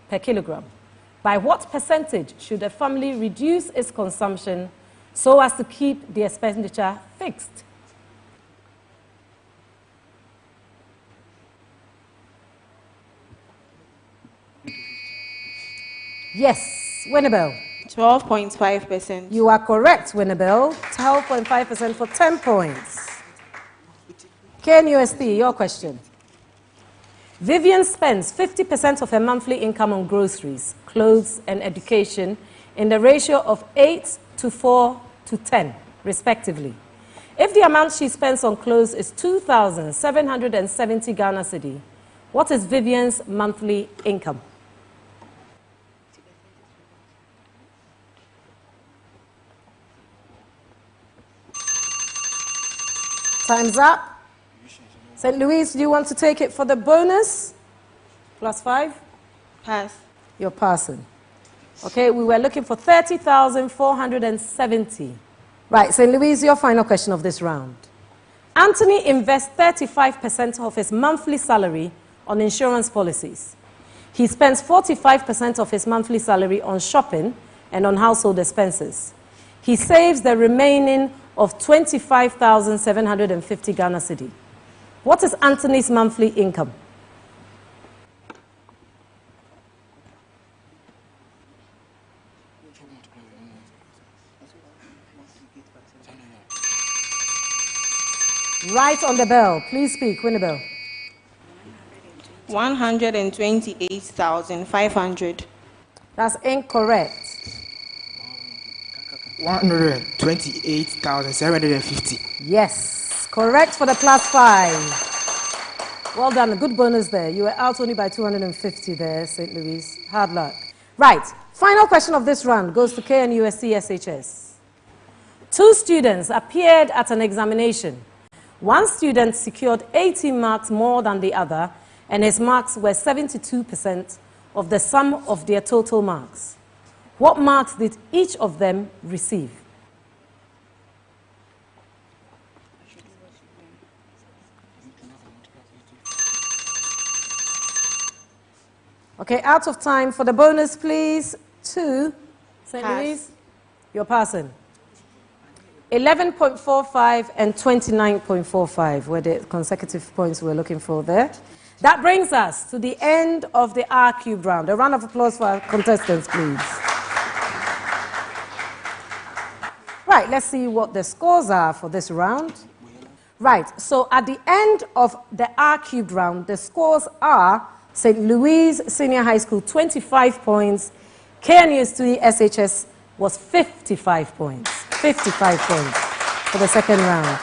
per kilogram. By what percentage should a family reduce its consumption so as to keep the expenditure fixed? Yes. Winnabel. 12.5%. You are correct, Winnabel. 12.5% for 10 points. KNUST, your question. Vivian spends 50% of her monthly income on groceries, clothes, and education in the ratio of 8 to 4 to 10, respectively. If the amount she spends on clothes is 2,770 Ghana cedi, what is Vivian's monthly income? Time's up. St. Louis, do you want to take it for the bonus? +5? Pass. You're passing. Okay, we were looking for 30,470. Right, St. Louis, your final question of this round. Anthony invests 35% of his monthly salary on insurance policies. He spends 45% of his monthly salary on shopping and on household expenses. He saves the remaining of 25,750 Ghana cedi. What is Anthony's monthly income? Right on the bell. Please speak, Winnabel. 128,500. That's incorrect. 128,750. Yes, correct for the +5. Well done, a good bonus there. You were out only by 250 there, St. Louis. Hard luck. Right, final question of this round goes to KNUST SHS. 2 students appeared at an examination. One student secured 80 marks more than the other, and his marks were 72% of the sum of their total marks. What marks did each of them receive? Okay, out of time for the bonus, please. 2. St. Louis, you're passing. 11.45 and 29.45 were the consecutive points we were looking for there. That brings us to the end of the R-cubed round. A round of applause for our contestants, please. Right, let's see what the scores are for this round. Right, so at the end of the R-cubed round, the scores are St. Louis Senior High School, 25 points. KNUST SHS was 55 points. 55 points for the second round.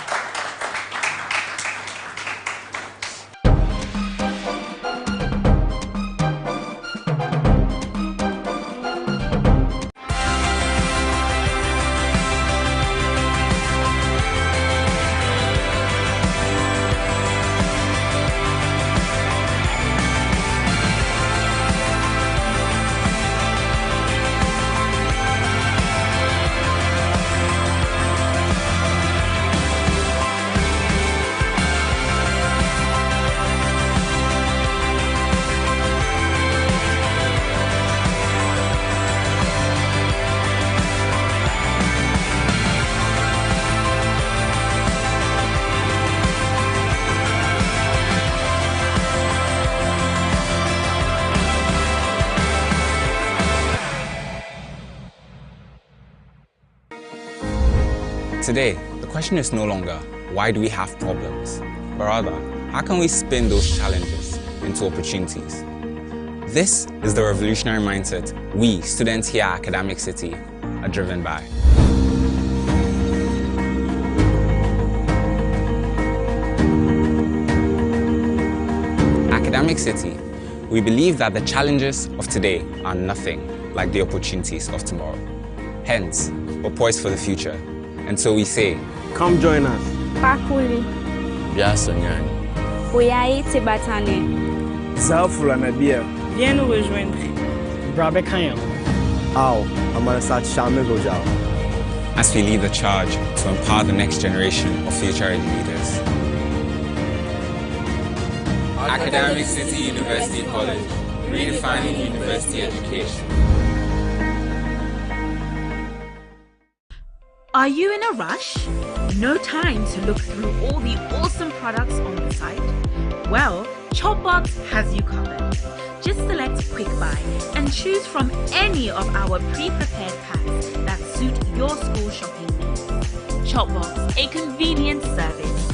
Today, the question is no longer, why do we have problems? But rather, how can we spin those challenges into opportunities? This is the revolutionary mindset we, students here at Academic City, are driven by. Academic City, we believe that the challenges of today are nothing like the opportunities of tomorrow. Hence, we're poised for the future. And so we say, come join us. Pakuli. Biasanyani. Oyayi Tibatane. Zafula Nabia. Viens nous rejoindre. Brabe Kayam. Ao, Amanasat Shame Gojao. As we lead the charge to empower the next generation of future leaders. Academic City University College, redefining university education. Are you in a rush? No time to look through all the awesome products on the site? Well, Chopbox has you covered. Just select Quick Buy and choose from any of our pre-prepared packs that suit your school shopping needs. Chopbox, a convenient service.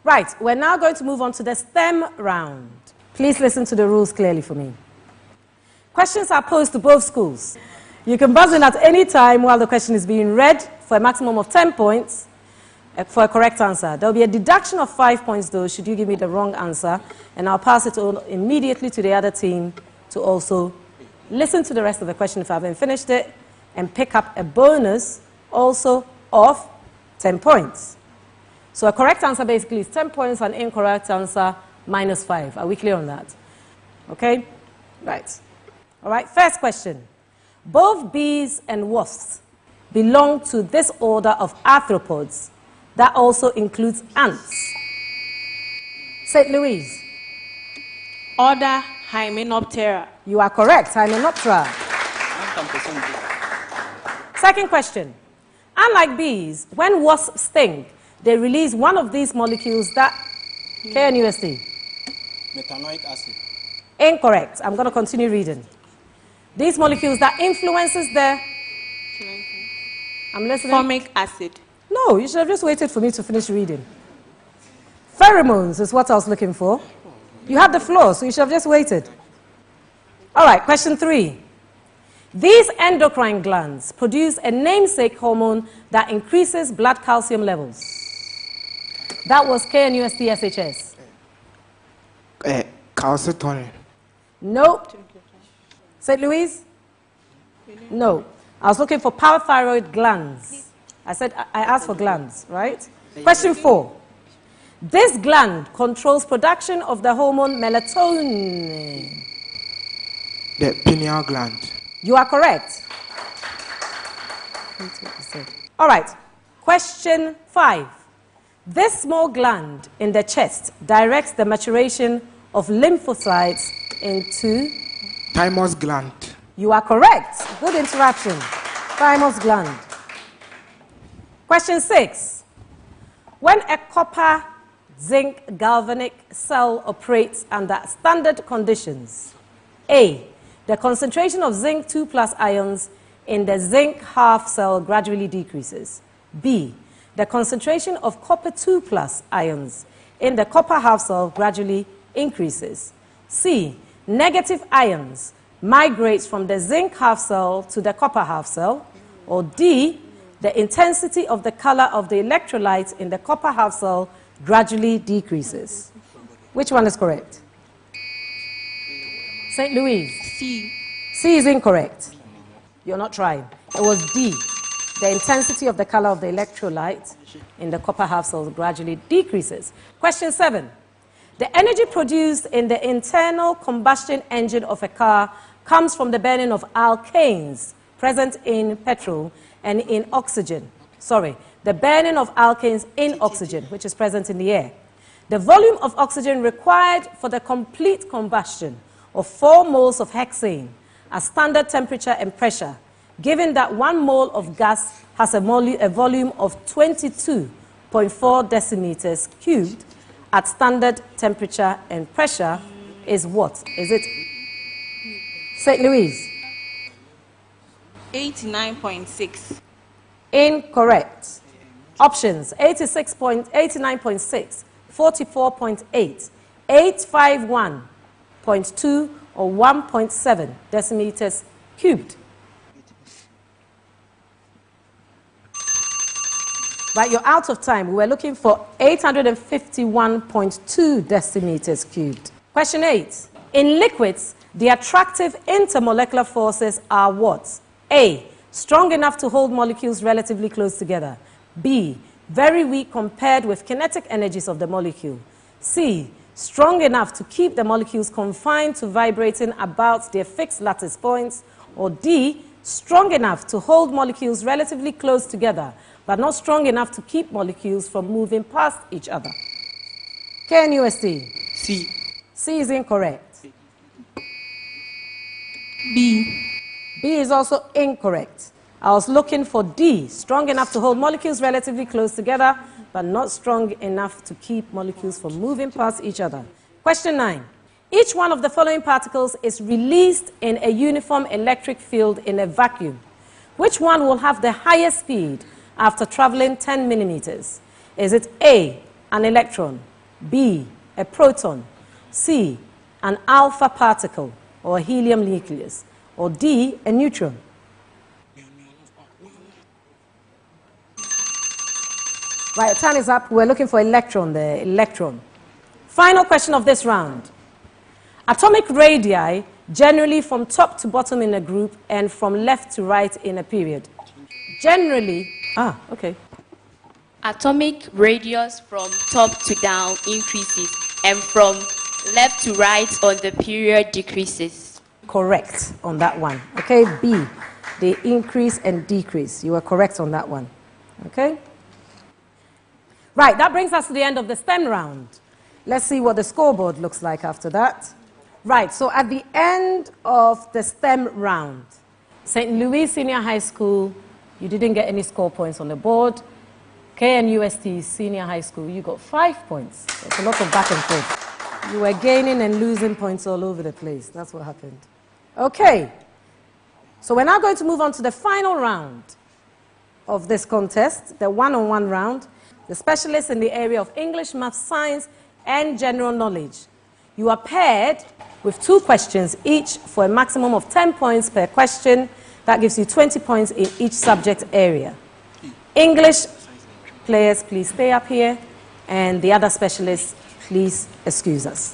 Right, we're now going to move on to the STEM round. Please listen to the rules clearly for me. Questions are posed to both schools. You can buzz in at any time while the question is being read for a maximum of 10 points for a correct answer. There will be a deduction of 5 points, though, should you give me the wrong answer, and I'll pass it on immediately to the other team to also listen to the rest of the question if I haven't finished it, and pick up a bonus also of 10 points. So a correct answer basically is 10 points, an incorrect answer minus 5. Are we clear on that? Okay? Right. All right, first question. Both bees and wasps belong to this order of arthropods that also includes ants. St. Louise. Order Hymenoptera. You are correct, Hymenoptera. Second question. Unlike bees, when wasps sting, they release one of these molecules that... KNUST. Methanoic acid. Incorrect. I'm going to continue reading. These molecules that influences the... I'm listening. Formic acid. No, you should have just waited for me to finish reading. Pheromones is what I was looking for. You had the floor, so you should have just waited. All right, question 3. These endocrine glands produce a namesake hormone that increases blood calcium levels. That was KNUST SHS. Calcitonin. Nope. St. Louise? No. I was looking for parathyroid glands. I asked for glands, right? Question 4. This gland controls production of the hormone melatonin. The pineal gland. You are correct. All right. Question 5. This small gland in the chest directs the maturation of lymphocytes into... Thymus gland. You are correct. Good interruption. Thymus gland. Question 6. When a copper zinc galvanic cell operates under standard conditions, A, the concentration of zinc 2+ ions in the zinc half cell gradually decreases. B, the concentration of copper 2+ ions in the copper half cell gradually increases. C, negative ions migrates from the zinc half cell to the copper half cell. Or D, the intensity of the color of the electrolyte in the copper half cell gradually decreases. Which one is correct? St. Louise. C. C is incorrect. You're not trying. It was D. The intensity of the color of the electrolyte in the copper half cell gradually decreases. Question 7. The energy produced in the internal combustion engine of a car comes from the burning of alkanes present in petrol and in oxygen. The burning of alkanes in oxygen, which is present in the air. The volume of oxygen required for the complete combustion of 4 moles of hexane at standard temperature and pressure, given that 1 mole of gas has a volume of 22.4 decimeters cubed at standard temperature and pressure, is what? Is it St. Louise? 89.6. Incorrect. Options: 89.6, 44.8, 851.2, or 1.7 decimeters cubed. Right, you're out of time. We were looking for 851.2 decimeters cubed. Question 8. In liquids, the attractive intermolecular forces are what? A, strong enough to hold molecules relatively close together. B, very weak compared with kinetic energies of the molecule. C, strong enough to keep the molecules confined to vibrating about their fixed lattice points. Or D, strong enough to hold molecules relatively close together, but not strong enough to keep molecules from moving past each other. KNUST? C. C is incorrect. B. B is also incorrect. I was looking for D, strong enough to hold molecules relatively close together, but not strong enough to keep molecules from moving past each other. Question 9. Each one of the following particles is released in a uniform electric field in a vacuum. Which one will have the highest speed after traveling 10 millimeters? Is it A, an electron, B, a proton, C, an alpha particle or helium nucleus, or D, a neutron? Right, time is up. We're looking for electron there, electron. Final question of this round. Atomic radii, generally from top to bottom in a group and from left to right in a period. Generally, okay. Atomic radius from top to down increases and from left to right on the period decreases. Correct on that one. Okay, B, they increase and decrease. You are correct on that one. Okay? Right, that brings us to the end of the STEM round. Let's see what the scoreboard looks like after that. Right, so at the end of the STEM round, St. Louis Senior High School, you didn't get any score points on the board. KNUST Senior High School, you got 5 points. There's a lot of back and forth. You were gaining and losing points all over the place. That's what happened. Okay, so we're now going to move on to the final round of this contest, the one-on-one round. The specialists in the area of English, math, science, and general knowledge. You are paired with 2 questions each for a maximum of 10 points per question. That gives you 20 points in each subject area. English players, please stay up here, and the other specialists, please excuse us.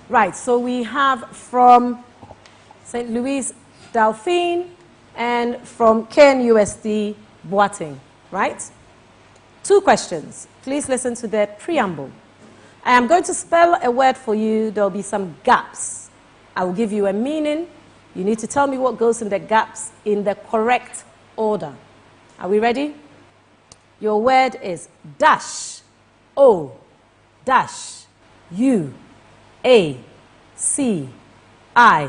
Right, so we have from St. Louis, Delphine, and from KNUST, Boating, right? 2 questions. Please listen to the preamble. I am going to spell a word for you. There will be some gaps. I will give you a meaning. You need to tell me what goes in the gaps in the correct order. Are we ready? Your word is dash, O, dash, U, A, C, I,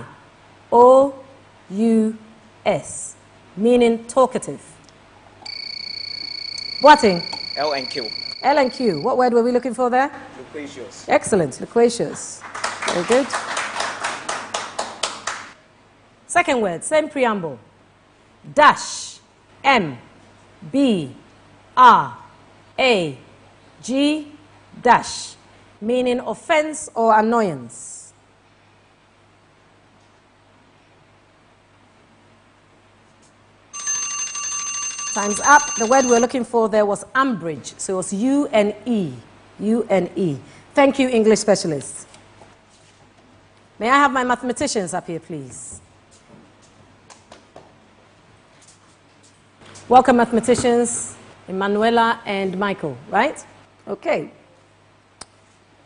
O, U, S, meaning talkative. Boating. L and Q. L and Q. What word were we looking for there? Loquacious. Excellent, loquacious. Very good. Second word, same preamble. Dash, M, B, R, A, G, dash, meaning offense or annoyance. Time's up. The word we're looking for there was umbrage. So it was U-N-E. U-N-E. Thank you, English specialists. May I have my mathematicians up here, please? Welcome, mathematicians, Emanuela and Michael, right? Okay.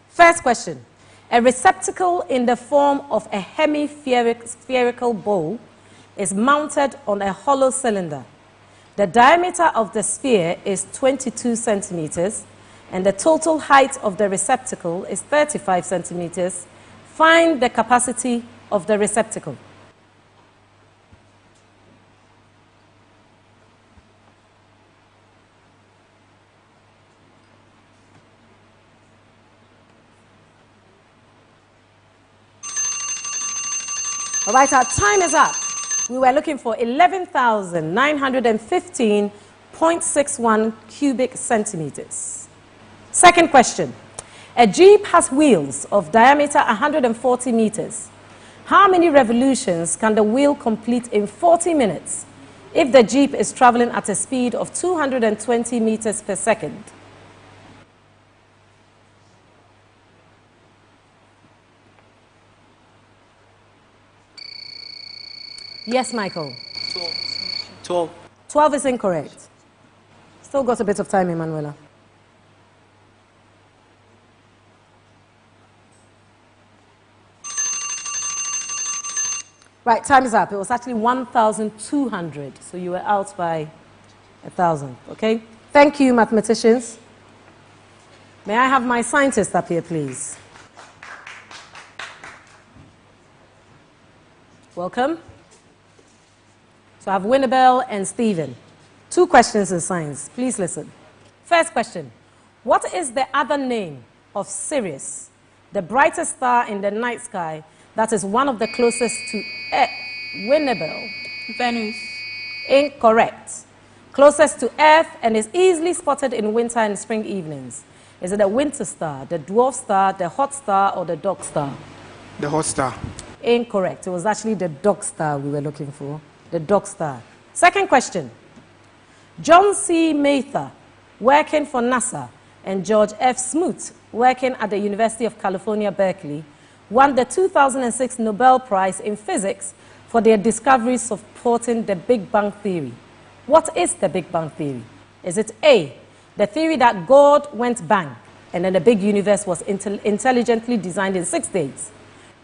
First question. A receptacle in the form of a hemispherical bowl is mounted on a hollow cylinder. The diameter of the sphere is 22 centimeters, and the total height of the receptacle is 35 centimeters. Find the capacity of the receptacle. All right, our time is up. We were looking for 11,915.61 cubic centimeters. Second question. A Jeep has wheels of diameter 140 meters. How many revolutions can the wheel complete in 40 minutes if the Jeep is traveling at a speed of 220 meters per second? Yes, Michael. 12. 12 is incorrect. Still got a bit of time, Emanuela. Right, time is up. It was actually 1,200, so you were out by 1,000, okay? Thank you, mathematicians. May I have my scientist up here, please? Welcome. So I have Winnabelle and Stephen. 2 questions in science. Please listen. First question. What is the other name of Sirius, the brightest star in the night sky that is one of the closest to Earth? Winnabelle. Venus. Incorrect. Closest to Earth and is easily spotted in winter and spring evenings. Is it the winter star, the dwarf star, the hot star, or the dog star? The hot star. Incorrect. It was actually the dog star we were looking for. The dog star. Second question. John C. Mather, working for NASA, and George F. Smoot, working at the University of California, Berkeley, won the 2006 Nobel Prize in Physics for their discoveries supporting the Big Bang Theory. What is the Big Bang Theory? Is it A, the theory that God went bang and then the big universe was intelligently designed in 6 days?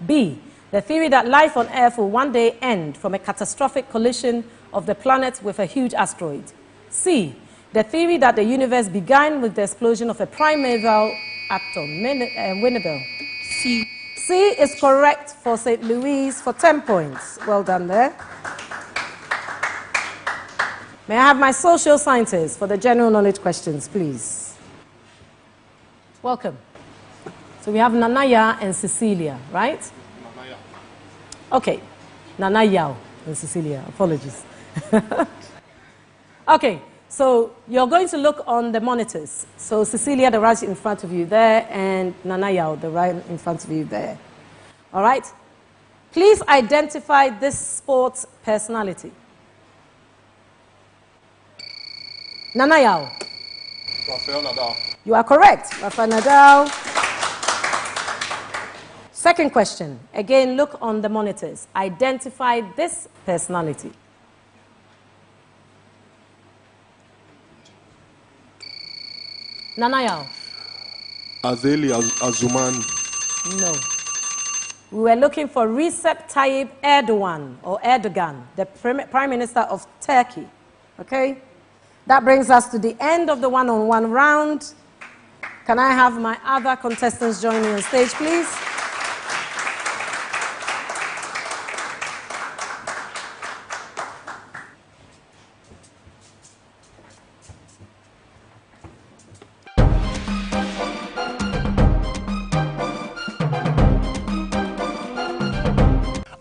B, the theory that life on Earth will one day end from a catastrophic collision of the planet with a huge asteroid? C, the theory that the universe began with the explosion of a primeval atom? Winnabelle. C. C is correct for St. Louis for 10 points. Well done there. May I have my social scientists for the general knowledge questions, please? Welcome. So we have Nanaya and Cecilia, right? Nanaya. Okay. Nanaya and Cecilia. Apologies. Okay. So you're going to look on the monitors. So Cecilia, the right in front of you there, and Nanaya, the right in front of you there. All right? Please identify this sports personality. Nanaya. Rafael Nadal. You are correct. Rafael Nadal. Second question. Again, look on the monitors. Identify this personality. Nanaya. Azeli Azumani. No. We were looking for Recep Tayyip Erdogan, or Erdogan, the Prime Minister of Turkey. Okay? That brings us to the end of the one-on-one round. Can I have my other contestants join me on stage, please?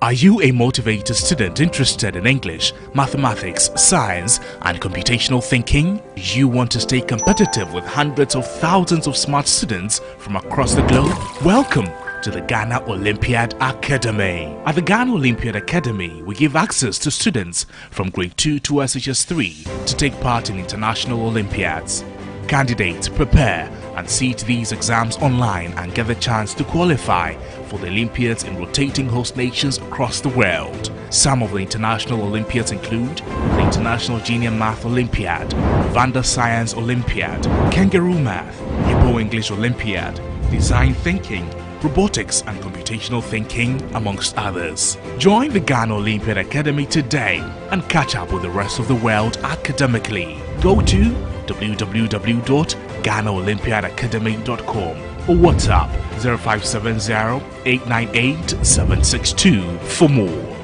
Are you a motivated student interested in English, mathematics, science, and computational thinking? You want to stay competitive with hundreds of thousands of smart students from across the globe? Welcome to the Ghana Olympiad Academy. At the Ghana Olympiad Academy, we give access to students from grade 2 to SHS 3 to take part in international Olympiads. Candidates prepare and sit these exams online and get the chance to qualify for the Olympiads in rotating host nations across the world. Some of the international Olympiads include the International Junior Math Olympiad, Vanda Science Olympiad, Kangaroo Math, Hippo English Olympiad, Design Thinking, Robotics and Computational Thinking, amongst others. Join the Ghana Olympiad Academy today and catch up with the rest of the world academically. Go to www.GhanaOlympiadAcademy.com or WhatsApp 0570-898-762 for more.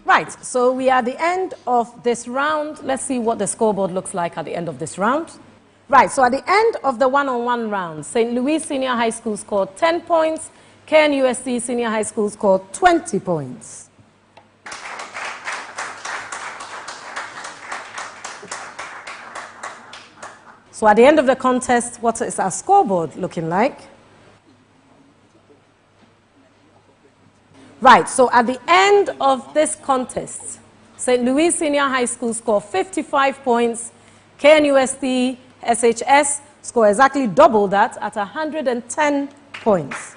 Right, so we are at the end of this round. Let's see what the scoreboard looks like at the end of this round. Right, so at the end of the one-on-one round, St. Louis Senior High School scored 10 points, KNUST Senior High School scored 20 points. So at the end of the contest, what is our scoreboard looking like? Right, so at the end of this contest, St. Louis Senior High School scored 55 points, KNUST SHS scored exactly double that at 110 points.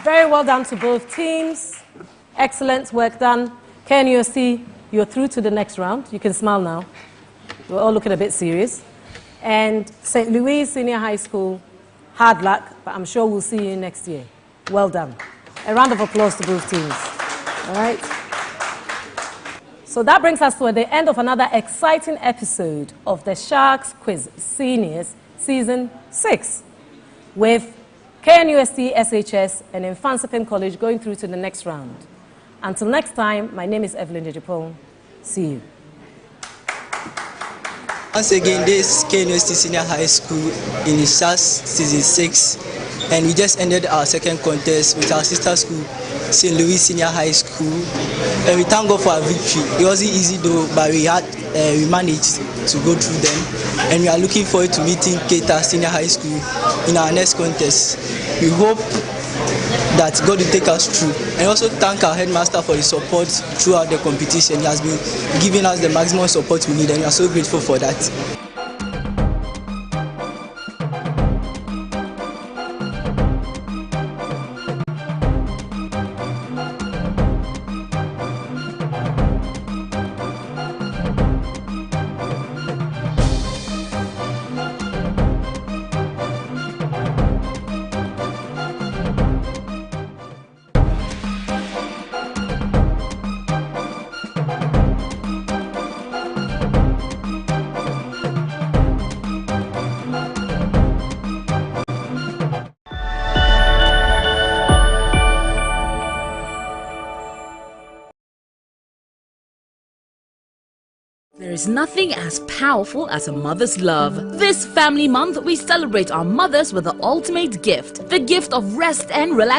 Very well done to both teams. Excellent work done. KNUST, you're through to the next round. You can smile now. We're all looking a bit serious. And St. Louis Senior High School, hard luck, but I'm sure we'll see you next year. Well done. A round of applause to both teams. All right? So that brings us to the end of another exciting episode of the Sharks Quiz Seniors Season 6 with KNUST, SHS and Mfantsipim College going through to the next round. Until next time, my name is Evelyn Dejipong. See you. Once again, this is KNUST Senior High School in Sharks Season 6, and we just ended our second contest with our sister school, St. Louis Senior High School, and we thank God for our victory. It wasn't easy though, but we managed to go through them, and we are looking forward to meeting Keita Senior High School in our next contest. We hope that God will take us through, and also thank our headmaster for his support throughout the competition. He has been giving us the maximum support we need, and we are so grateful for that. There is nothing as powerful as a mother's love. This family month, we celebrate our mothers with the ultimate gift, the gift of rest and relaxation.